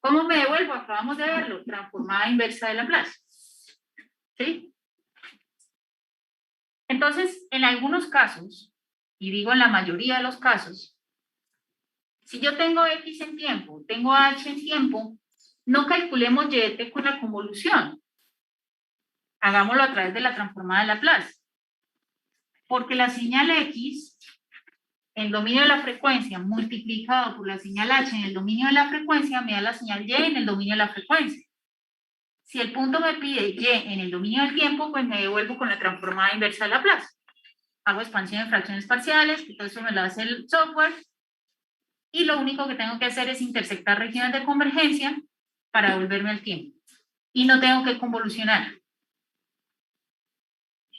¿Cómo me devuelvo? Acabamos de verlo, transformada inversa de Laplace. ¿Sí? Entonces, en algunos casos, y digo en la mayoría de los casos, si yo tengo X en tiempo, tengo H en tiempo, no calculemos YT con la convolución. Hagámoslo a través de la transformada de Laplace. Porque la señal X, en el dominio de la frecuencia, multiplicado por la señal H en el dominio de la frecuencia, me da la señal Y en el dominio de la frecuencia. Si el punto me pide Y en el dominio del tiempo, pues me devuelvo con la transformada inversa de Laplace. Hago expansión en fracciones parciales, que todo eso me lo hace el software, y lo único que tengo que hacer es intersectar regiones de convergencia para devolverme al tiempo. Y no tengo que convolucionar.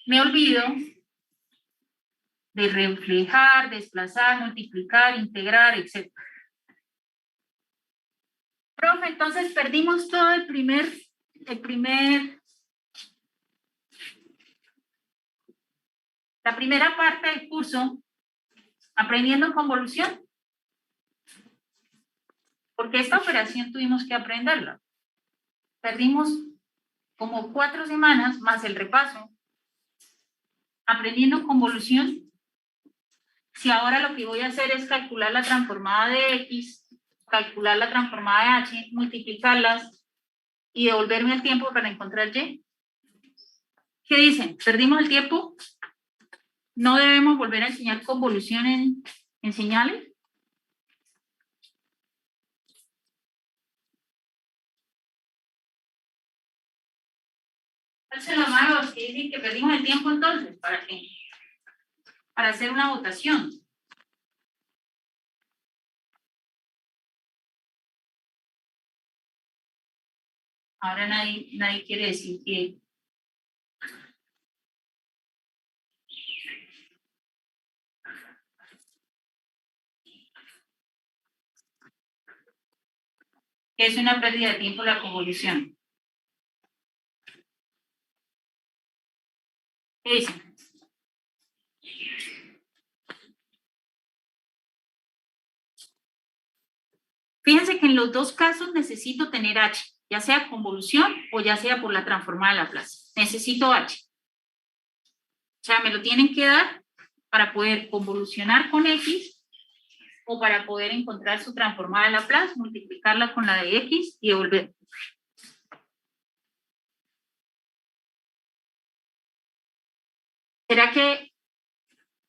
Me olvido de reflejar, desplazar, multiplicar, integrar, etc. Profe, entonces perdimos todo la primera parte del curso aprendiendo convolución. Porque esta operación tuvimos que aprenderla. Perdimos como 4 semanas más el repaso aprendiendo convolución. Si ahora lo que voy a hacer es calcular la transformada de X, calcular la transformada de H, multiplicarlas y devolverme el tiempo para encontrar Y. ¿Qué dicen? ¿Perdimos el tiempo? ¿No debemos volver a enseñar convolución en en señales. Alcen la mano los que dicen que perdimos el tiempo entonces, ¿para qué? Para hacer una votación. Ahora nadie quiere decir que... que es una pérdida de tiempo la convolución. ¿Qué dicen? Fíjense que en los dos casos necesito tener H, ya sea convolución o ya sea por la transformada de Laplace. Necesito H. O sea, me lo tienen que dar para poder convolucionar con X o para poder encontrar su transformada de Laplace, multiplicarla con la de X y devolver. ¿Será que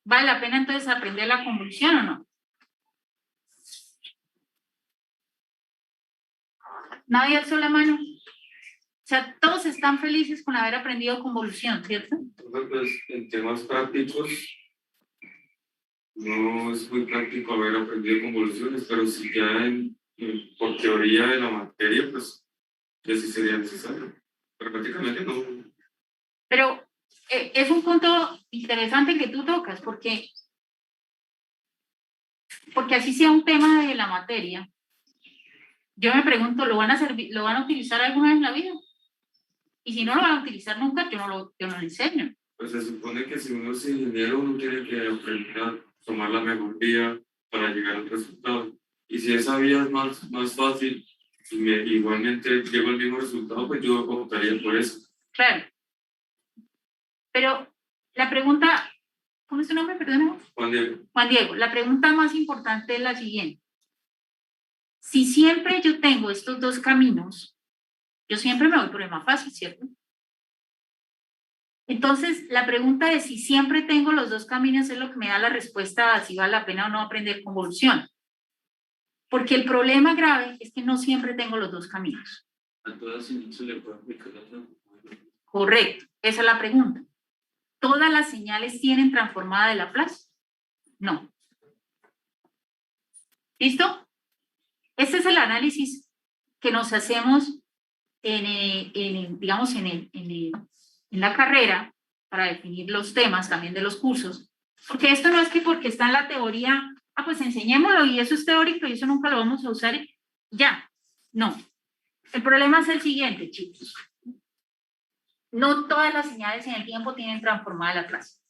vale la pena entonces aprender la convolución o no? ¿Nadie alzó la mano? O sea, todos están felices con haber aprendido convolución, ¿cierto? Entonces, pues, en temas prácticos, no es muy práctico haber aprendido convoluciones, pero si ya por teoría de la materia, pues ya sí sería necesario. Pero prácticamente no. Pero es un punto interesante que tú tocas, porque así sea un tema de la materia, yo me pregunto, ¿lo van a utilizar alguna vez en la vida? Y si no lo van a utilizar nunca, yo no lo enseño. Pues se supone que si uno es ingeniero, uno tiene que aprender a tomar la mejor vía para llegar al resultado. Y si esa vía es más fácil y igualmente llego al mismo resultado, pues yo optaría por eso. Claro. Pero la pregunta, ¿cómo es tu nombre? Perdón. Juan Diego, la pregunta más importante es la siguiente. Si siempre yo tengo estos dos caminos, yo siempre me voy por el más fácil, ¿cierto? Entonces, la pregunta de si siempre tengo los dos caminos es lo que me da la respuesta a si vale la pena o no aprender convolución. Porque el problema grave es que no siempre tengo los dos caminos. ¿A todas se le puede aplicar la transformada? Correcto, esa es la pregunta. ¿Todas las señales tienen transformada de Laplace? No. ¿Listo? Este es el análisis que nos hacemos en la carrera para definir los temas también de los cursos, porque esto no es que porque está en la teoría, pues enseñémoslo y eso es teórico y eso nunca lo vamos a usar, ya, no. El problema es el siguiente, chicos. No todas las señales en el tiempo tienen transformada la clase.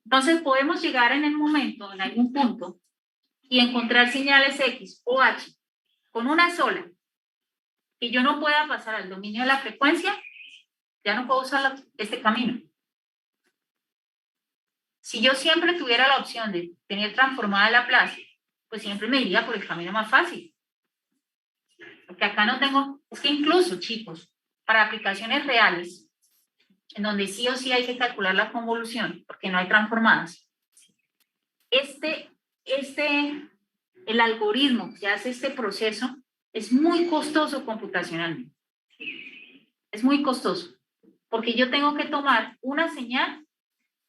Entonces podemos llegar en el momento, en algún punto, y encontrar señales X o H con una sola, que yo no pueda pasar al dominio de la frecuencia, ya no puedo usar este camino. Si yo siempre tuviera la opción de tener transformada la Laplace, pues siempre me iría por el camino más fácil. Porque acá no tengo, es que incluso, chicos, para aplicaciones reales, en donde sí o sí hay que calcular la convolución, porque no hay transformadas, el algoritmo que hace este proceso es muy costoso computacionalmente. Es muy costoso, porque yo tengo que tomar una señal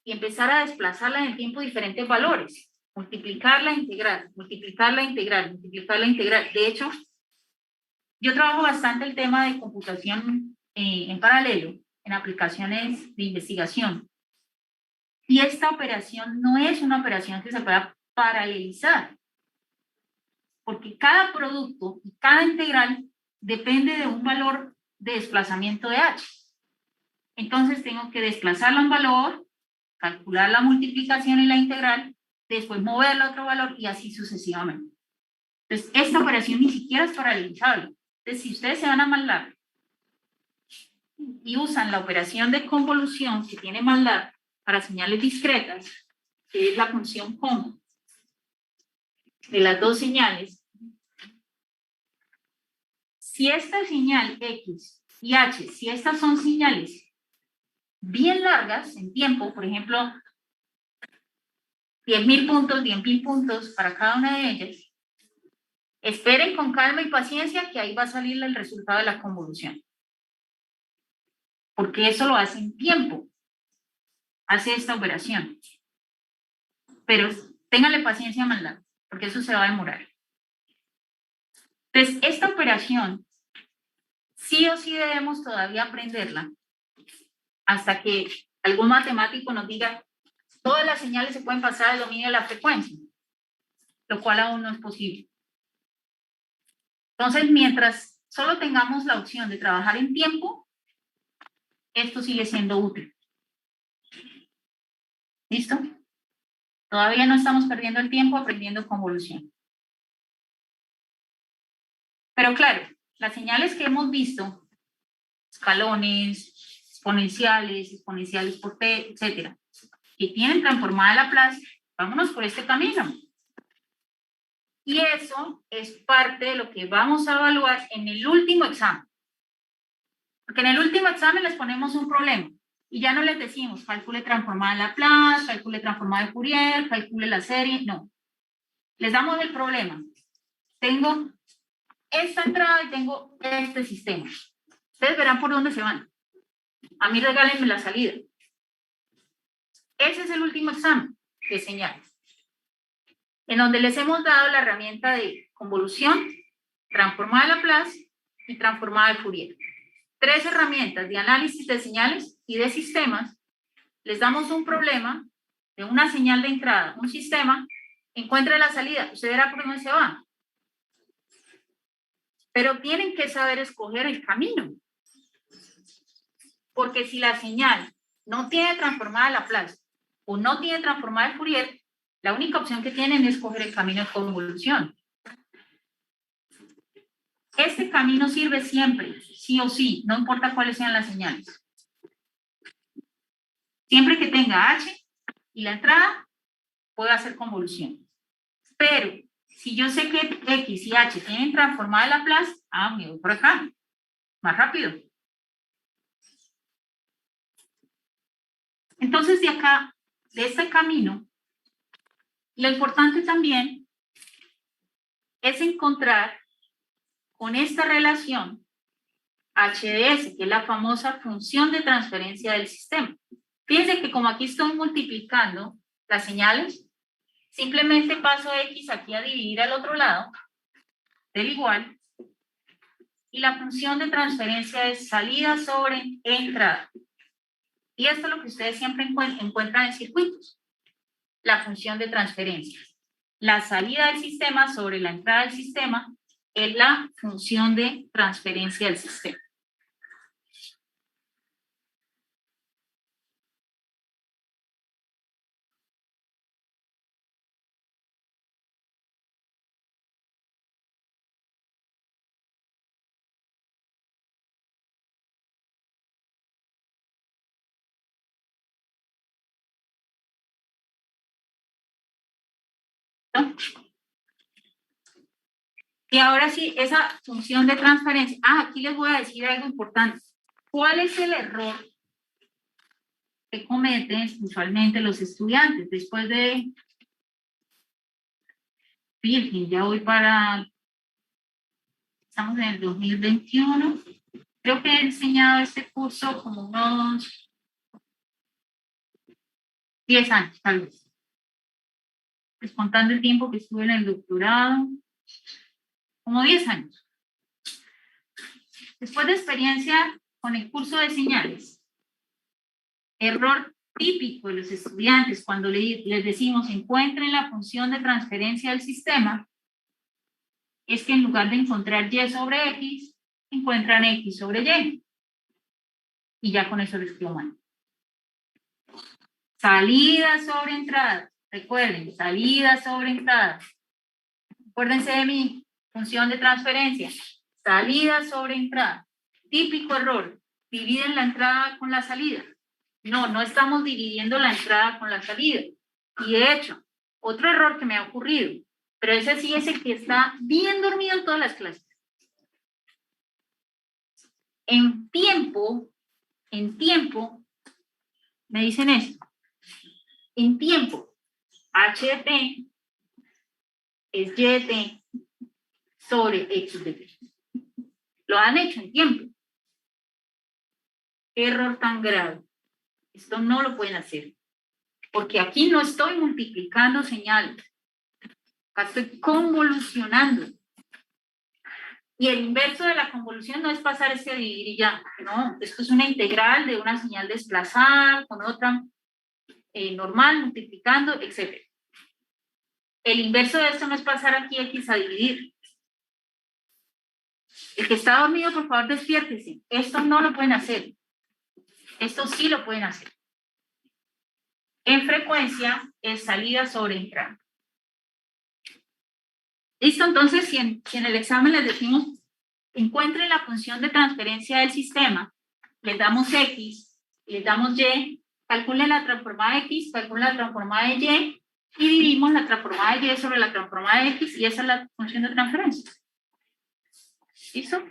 y empezar a desplazarla en el tiempo diferentes valores, multiplicarla, integrar, multiplicarla, integrar, multiplicarla, integrar. De hecho, yo trabajo bastante el tema de computación en paralelo, en aplicaciones de investigación. Y esta operación no es una operación que se pueda paralelizar, porque cada producto y cada integral depende de un valor de desplazamiento de H. Entonces tengo que desplazarla a un valor, calcular la multiplicación y la integral, después moverla a otro valor y así sucesivamente. Entonces, esta operación ni siquiera es paralelizable. Entonces, si ustedes se van a MATLAB y usan la operación de convolución que tiene MATLAB para señales discretas, que es la función com de las dos señales, si esta señal X y H, si estas son señales bien largas en tiempo, por ejemplo, 10.000 puntos, 10.000 puntos para cada una de ellas. Esperen con calma y paciencia que ahí va a salir el resultado de la convolución. Porque eso lo hace en tiempo. Hace esta operación. Pero ténganle paciencia, maldad, porque eso se va a demorar. Entonces, esta operación, sí o sí debemos todavía aprenderla hasta que algún matemático nos diga todas las señales se pueden pasar al dominio de la frecuencia, lo cual aún no es posible. Entonces, mientras solo tengamos la opción de trabajar en tiempo, esto sigue siendo útil. ¿Listo? Todavía no estamos perdiendo el tiempo aprendiendo convolución. Pero claro, las señales que hemos visto, escalones, exponenciales por t, etcétera, que tienen transformada Laplace, vámonos por este camino. Y eso es parte de lo que vamos a evaluar en el último examen. Porque en el último examen les ponemos un problema y ya no les decimos calcule transformada Laplace, calcule transformada de Fourier, calcule la serie, no. Les damos el problema. Tengo esta entrada y tengo este sistema. Ustedes verán por dónde se van. A mí regálenme la salida. Ese es el último examen de señales, en donde les hemos dado la herramienta de convolución, transformada de Laplace y transformada de Fourier. 3 herramientas de análisis de señales y de sistemas. Les damos un problema de una señal de entrada, un sistema, encuentre la salida, usted verá por dónde se va. Pero tienen que saber escoger el camino. Porque si la señal no tiene transformada de Laplace o no tiene transformada de Fourier, la única opción que tienen es escoger el camino de convolución. Este camino sirve siempre, sí o sí, no importa cuáles sean las señales. Siempre que tenga H y la entrada, puedo hacer convolución. Pero si yo sé que X y H tienen transformada de Laplace, me voy por acá, más rápido. Entonces, de acá, de este camino, lo importante también es encontrar con esta relación HDS, que es la famosa función de transferencia del sistema. Fíjense que como aquí estoy multiplicando las señales, simplemente paso X aquí a dividir al otro lado del igual, y la función de transferencia es salida sobre entrada. Y esto es lo que ustedes siempre encuentran en circuitos, la función de transferencia. La salida del sistema sobre la entrada del sistema es la función de transferencia del sistema. ¿No? Y ahora sí, esa función de transferencia. Aquí les voy a decir algo importante. ¿Cuál es el error que cometen usualmente los estudiantes después de Virgin? Ya voy para, estamos en el 2021. Creo que he enseñado este curso como unos 10 años, tal vez. Pues contando el tiempo que estuve en el doctorado, como 10 años. Después de experiencia con el curso de señales, error típico de los estudiantes cuando les decimos encuentren la función de transferencia del sistema, es que en lugar de encontrar Y sobre X, encuentran X sobre Y. Y ya con eso les quedó mal. Salida sobre entrada. Recuerden, salida sobre entrada. Acuérdense de mi función de transferencia. Salida sobre entrada. Típico error. Dividen la entrada con la salida. No estamos dividiendo la entrada con la salida. Y de hecho, otro error que me ha ocurrido, pero ese sí es el que está bien dormido en todas las clases. En tiempo, me dicen esto. En tiempo, H de t es y de t sobre x de t. Lo han hecho en tiempo. Qué error tan grave. Esto no lo pueden hacer. Porque aquí no estoy multiplicando señales. Acá estoy convolucionando. Y el inverso de la convolución no es pasar este a dividir y ya. No, esto es una integral de una señal desplazada con otra normal, multiplicando, etc. El inverso de esto no es pasar aquí x a dividir. El que está dormido, por favor, despiértese. Esto no lo pueden hacer. Esto sí lo pueden hacer. En frecuencia es salida sobre entrada. Listo, entonces si en el examen les decimos encuentren la función de transferencia del sistema, les damos x, les damos y, calculen la transformada de x, calculen la transformada de y, y dividimos la transformada de y sobre la transformada de x, y esa es la función de transferencia. ¿Listo?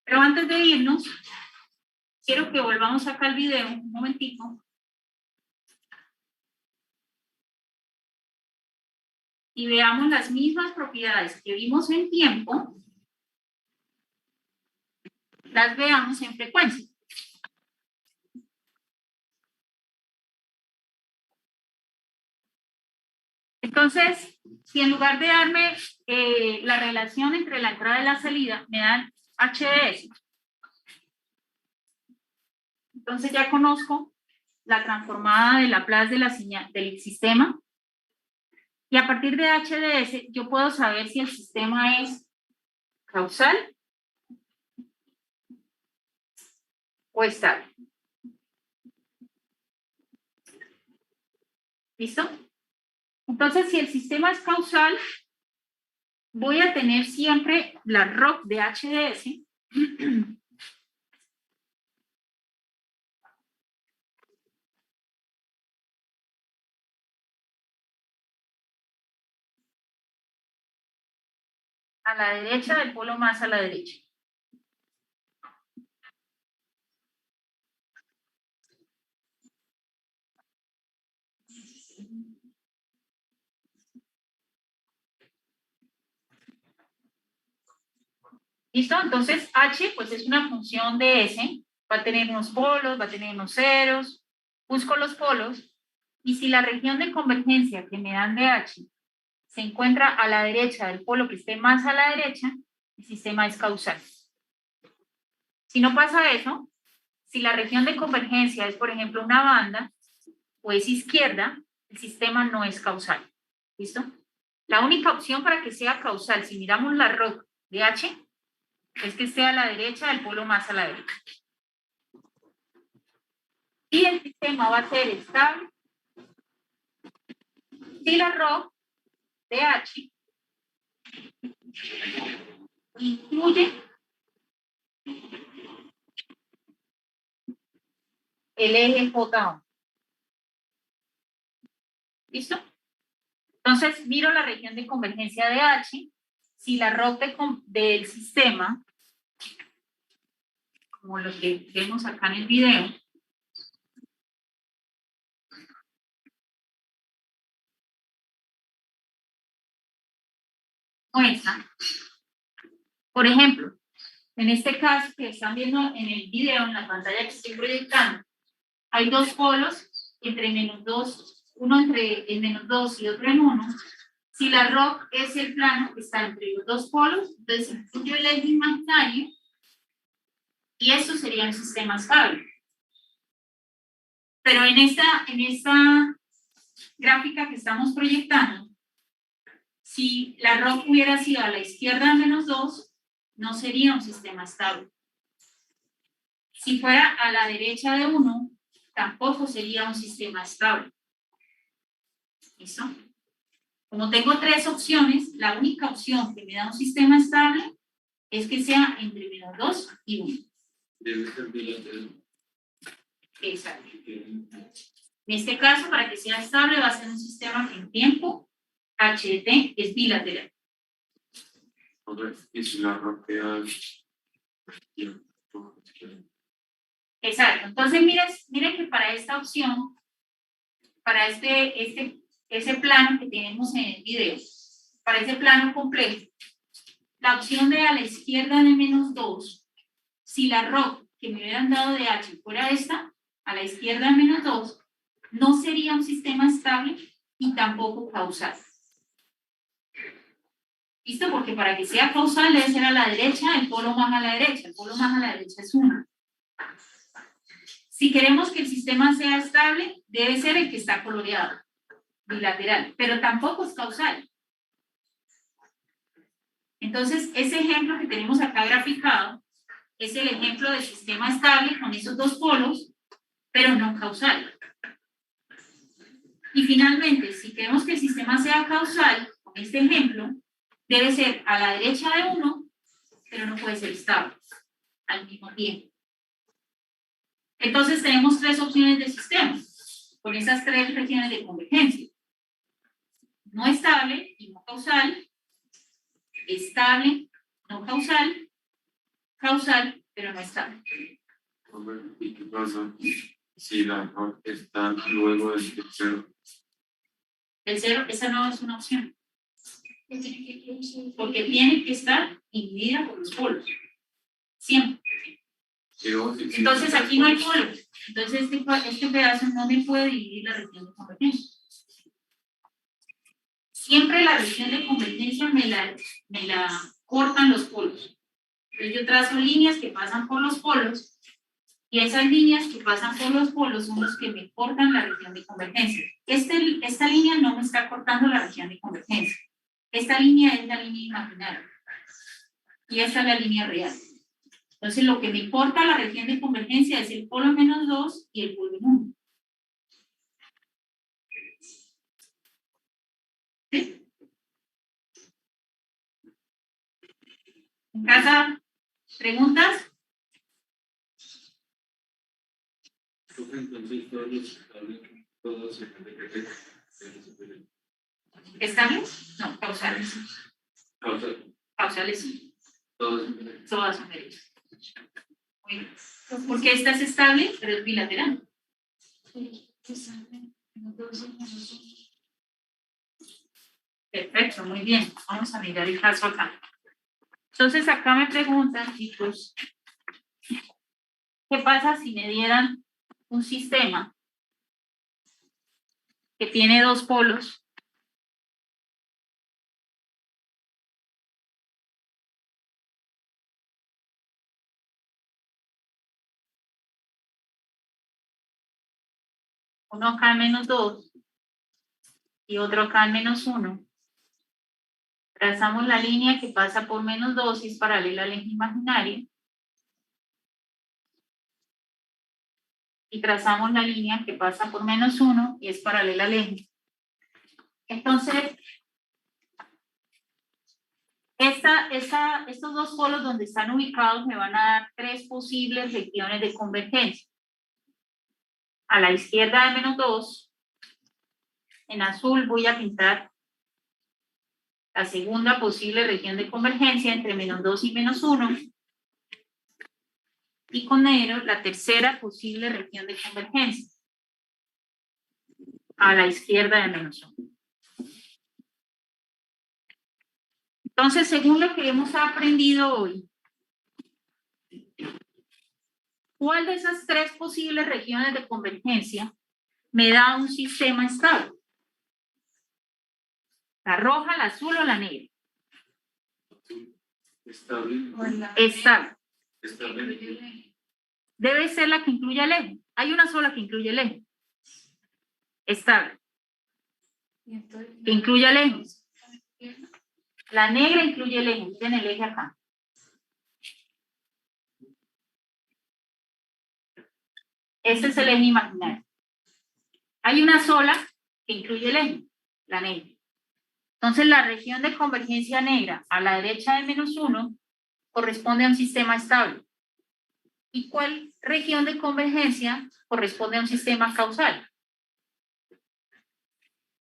Pero antes de irnos, quiero que volvamos acá al video, un momentito. Y veamos las mismas propiedades que vimos en tiempo, las veamos en frecuencia. Entonces, si en lugar de darme la relación entre la entrada y la salida, me dan HDS, entonces ya conozco la transformada de Laplace de la señal del sistema, y a partir de HDS yo puedo saber si el sistema es causal o estable. ¿Listo? Entonces, si el sistema es causal, voy a tener siempre la ROC de HDS a la derecha del polo más a la derecha. ¿Listo? Entonces, H, pues es una función de S, va a tener unos polos, va a tener unos ceros, busco los polos, y si la región de convergencia que me dan de H se encuentra a la derecha del polo que esté más a la derecha, el sistema es causal. Si no pasa eso, si la región de convergencia es, por ejemplo, una banda, o es izquierda, el sistema no es causal. ¿Listo? La única opción para que sea causal, si miramos la ROC de H, es que esté a la derecha del polo más a la derecha. Y el sistema va a ser estable si la ROC de H incluye el eje J1. ¿Listo? Entonces, miro la región de convergencia de H. Si la ROC del sistema, como lo que vemos acá en el video, muestra, por ejemplo, en este caso que están viendo en el video, en la pantalla que estoy proyectando, hay dos polos entre -2, uno entre el -2 y otro en 1. Si la ROC es el plano que está entre los dos polos, entonces incluyo el eje imaginario y esto sería un sistema estable. Pero en esta gráfica que estamos proyectando, si la ROC hubiera sido a la izquierda de -2, no sería un sistema estable. Si fuera a la derecha de 1, tampoco sería un sistema estable. ¿Listo? Como tengo tres opciones, la única opción que me da un sistema estable es que sea entre -2 y 1. Debe ser bilateral. Exacto. En este caso, para que sea estable, va a ser un sistema que en tiempo H de t es bilateral. Y si la roquea, Exacto. Entonces, miren que para esta opción, para ese plano que tenemos en el video, para ese plano completo, la opción de a la izquierda de -2, si la ROC que me hubieran dado de H fuera esta, a la izquierda de -2, no sería un sistema estable y tampoco causal. ¿Listo? Porque para que sea causal debe ser a la derecha, el polo más a la derecha. El polo más a la derecha es 1. Si queremos que el sistema sea estable, debe ser el que está coloreado, bilateral, pero tampoco es causal. Entonces, ese ejemplo que tenemos acá graficado es el ejemplo del sistema estable con esos dos polos, pero no causal. Y finalmente, si queremos que el sistema sea causal, con este ejemplo, debe ser a la derecha de 1, pero no puede ser estable al mismo tiempo. Entonces tenemos 3 opciones de sistema, con esas 3 regiones de convergencia. No estable y no causal, estable, no causal, causal, pero no estable. ¿Y qué pasa si la ROC está luego del cero? El 0, esa no es una opción. Porque tiene que estar dividida por los polos. Siempre. Entonces aquí no hay polos. Entonces este pedazo no me puede dividir la región de convergencia. Siempre la región de convergencia me la cortan los polos. Entonces yo trazo líneas que pasan por los polos y esas líneas que pasan por los polos son los que me cortan la región de convergencia. Esta línea no me está cortando la región de convergencia. Esta línea es la línea imaginaria y esta es la línea real. Entonces lo que me corta la región de convergencia es el polo -2 y el polo 1. ¿Sí? ¿En casa? ¿Preguntas? ¿Estables? No, causales. Causales sí. Todas son derechas. Muy bien. Porque esta es estable, pero es bilateral. Perfecto, muy bien. Vamos a mirar el caso acá. Entonces acá me preguntan, chicos, ¿qué pasa si me dieran un sistema que tiene 2 polos? Uno acá en -2 y otro acá en -1. Trazamos la línea que pasa por -2 y es paralela al eje imaginario. Y trazamos la línea que pasa por -1 y es paralela al eje. Entonces, estos 2 polos donde están ubicados me van a dar 3 posibles regiones de convergencia. A la izquierda de -2, en azul voy a pintar la segunda posible región de convergencia entre -2 y -1. Y con negro la tercera posible región de convergencia. A la izquierda de -1. Entonces, según lo que hemos aprendido hoy, ¿cuál de esas 3 posibles regiones de convergencia me da un sistema estable? ¿La roja, la azul o la negra? Estable. Estable. Debe ser la que incluya el eje. Hay una sola que incluye el eje. Estable. Que incluya el eje. La negra incluye el eje. Miren el eje acá. Este es el eje imaginario. Hay una sola que incluye el eje, la negra. Entonces la región de convergencia negra a la derecha de -1 corresponde a un sistema estable. ¿Y cuál región de convergencia corresponde a un sistema causal?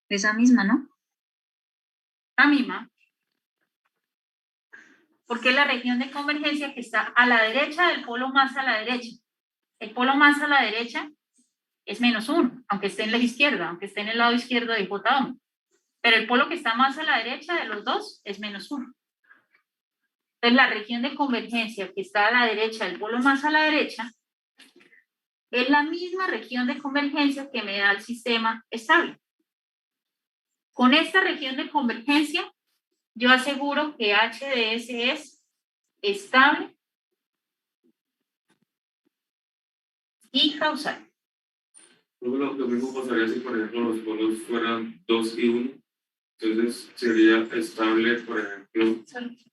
Esa misma, ¿no? La misma. Porque es la región de convergencia que está a la derecha del polo más a la derecha. el polo más a la derecha es -1, aunque esté en la izquierda, aunque esté en el lado izquierdo de J1. Pero el polo que está más a la derecha de los dos es -1. Entonces, la región de convergencia que está a la derecha, el polo más a la derecha, es la misma región de convergencia que me da el sistema estable. Con esta región de convergencia, yo aseguro que H de S es estable y causal. Luego lo mismo pasaría si, por ejemplo, los polos fueran 2 y 1. Entonces sería estable, por ejemplo,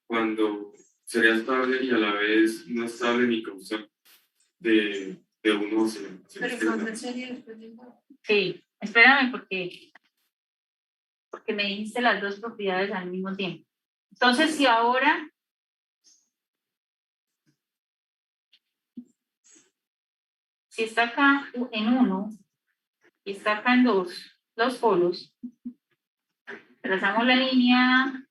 cuando sería estable y a la vez no estable ni causal de 1 hacia Pero izquierda. causal sería después de... Sí, espérame porque me dijiste las dos propiedades al mismo tiempo. Entonces, si ahora si está acá en 1 y está acá en 2, los polos, trazamos la línea,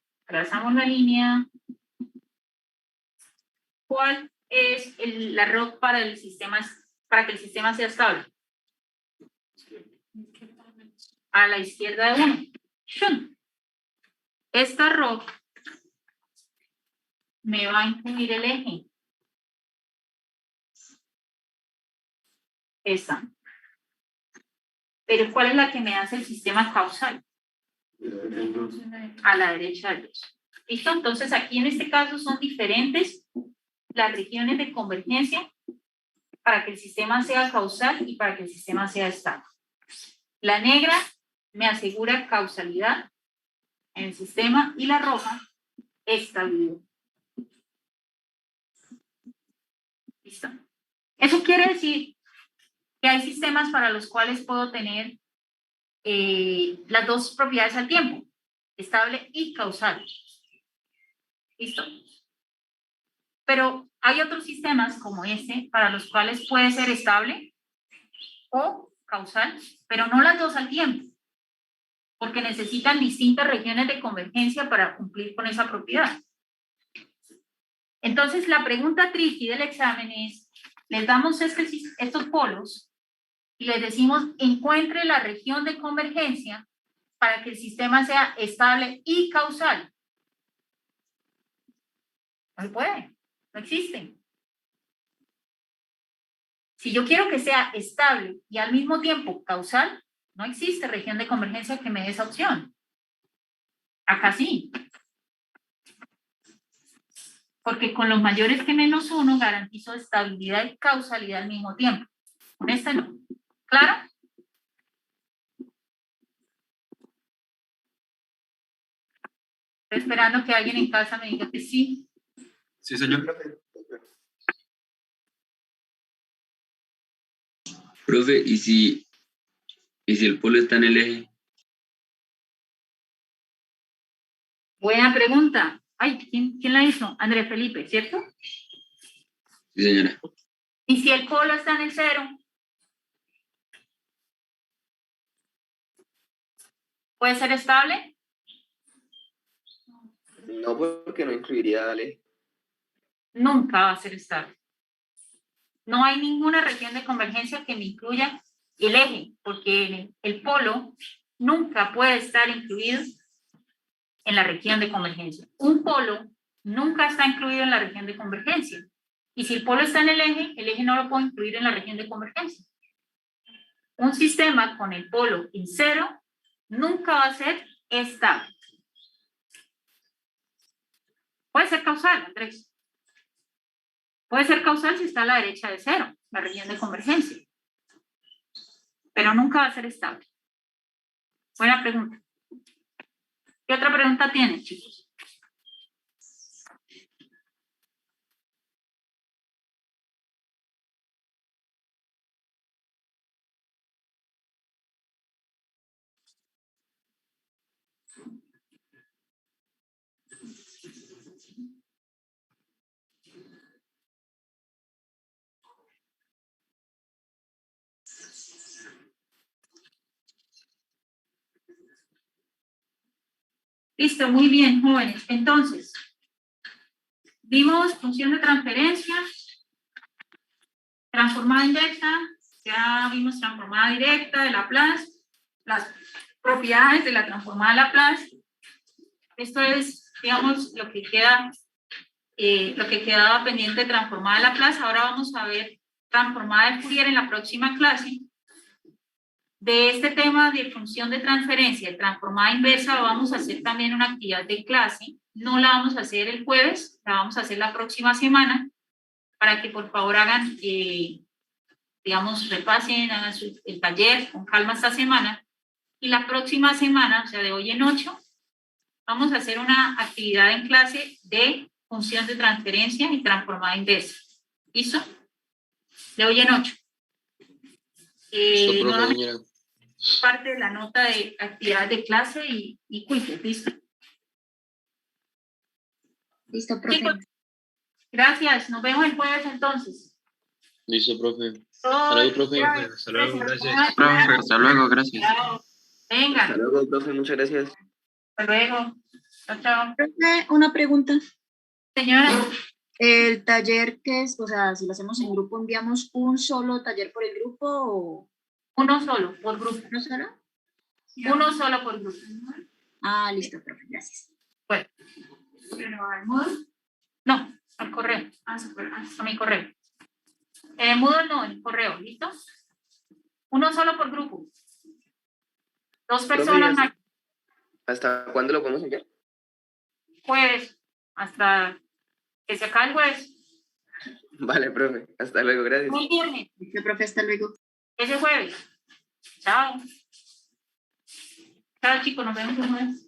¿cuál es la ROC para el sistema, para que el sistema sea estable? A la izquierda de 1. Esta ROC me va a incluir el eje. Esta. Pero ¿cuál es la que me hace el sistema causal? A la derecha de 2. ¿Listo? Entonces aquí en este caso son diferentes las regiones de convergencia para que el sistema sea causal y para que el sistema sea estable. La negra me asegura causalidad en el sistema y la roja estabilidad. ¿Listo? Eso quiere decir que hay sistemas para los cuales puedo tener las dos propiedades al tiempo, estable y causal. ¿Listo? Pero hay otros sistemas como este para los cuales puede ser estable o causal, pero no las dos al tiempo, porque necesitan distintas regiones de convergencia para cumplir con esa propiedad. Entonces, la pregunta tricky del examen es, les damos estos polos y les decimos, encuentre la región de convergencia para que el sistema sea estable y causal. No se puede, no existe. Si yo quiero que sea estable y al mismo tiempo causal, no existe región de convergencia que me dé esa opción. Acá sí. Porque con los mayores que -1 garantizo estabilidad y causalidad al mismo tiempo. Con esta no. ¿Claro? Estoy esperando que alguien en casa me diga que sí. Sí, señor. Profe, ¿y si el polo está en el eje? Buena pregunta. Ay, ¿quién la hizo? André Felipe, ¿cierto? Sí, señora. ¿Y si el polo está en el 0? ¿Puede ser estable? No, porque no incluiría al eje. Nunca va a ser estable. No hay ninguna región de convergencia que me incluya el eje, porque el polo nunca puede estar incluido en la región de convergencia. Un polo nunca está incluido en la región de convergencia. Y si el polo está en el eje no lo puedo incluir en la región de convergencia. Un sistema con el polo en 0 nunca va a ser estable. Puede ser causal, Andrés. Puede ser causal si está a la derecha de 0, la región de convergencia. Pero nunca va a ser estable. Buena pregunta. ¿Qué otra pregunta tienen, chicos? Listo, muy bien, jóvenes. Entonces, vimos función de transferencia, transformación transformada inversa, ya vimos transformada directa de Laplace, las propiedades de la transformada Laplace. Esto es, digamos, lo que quedaba pendiente de transformada Laplace. Ahora vamos a ver transformada de Fourier en la próxima clase. De este tema de función de transferencia y transformada inversa vamos a hacer también una actividad de clase. No la vamos a hacer el jueves, la vamos a hacer la próxima semana, para que por favor hagan, digamos, repasen, hagan el taller con calma esta semana. Y la próxima semana, o sea, de hoy en 8, vamos a hacer una actividad en clase de función de transferencia y transformada inversa. ¿Listo? De hoy en 8. Nuevamente, parte de la nota de actividad de clase y quizzes, ¿listo? Listo, profe. Chicos, gracias, nos vemos el jueves entonces. Listo, profe. Hasta luego, profe. Hasta luego, gracias. Profe, hasta luego, gracias. Chao. Venga, Hasta luego, profe, muchas gracias. hasta luego. Chao, chao. Profe, una pregunta. Señora, El taller que es, o sea, si lo hacemos en grupo, ¿enviamos un solo taller por el grupo o uno solo por grupo. uno solo? Uno solo por grupo. Ah, listo, profe, gracias. Bueno. No, al correo. A mi correo. En el Moodle no, en el correo, ¿listo? Uno solo por grupo. 2 personas más. ¿Hasta cuándo lo podemos enviar? Jueves, hasta que se acabe el jueves. Vale, profe. Hasta luego, gracias. El viernes, Listo, profe, hasta luego. ese jueves. Chao. Chao, chicos, nos vemos el jueves.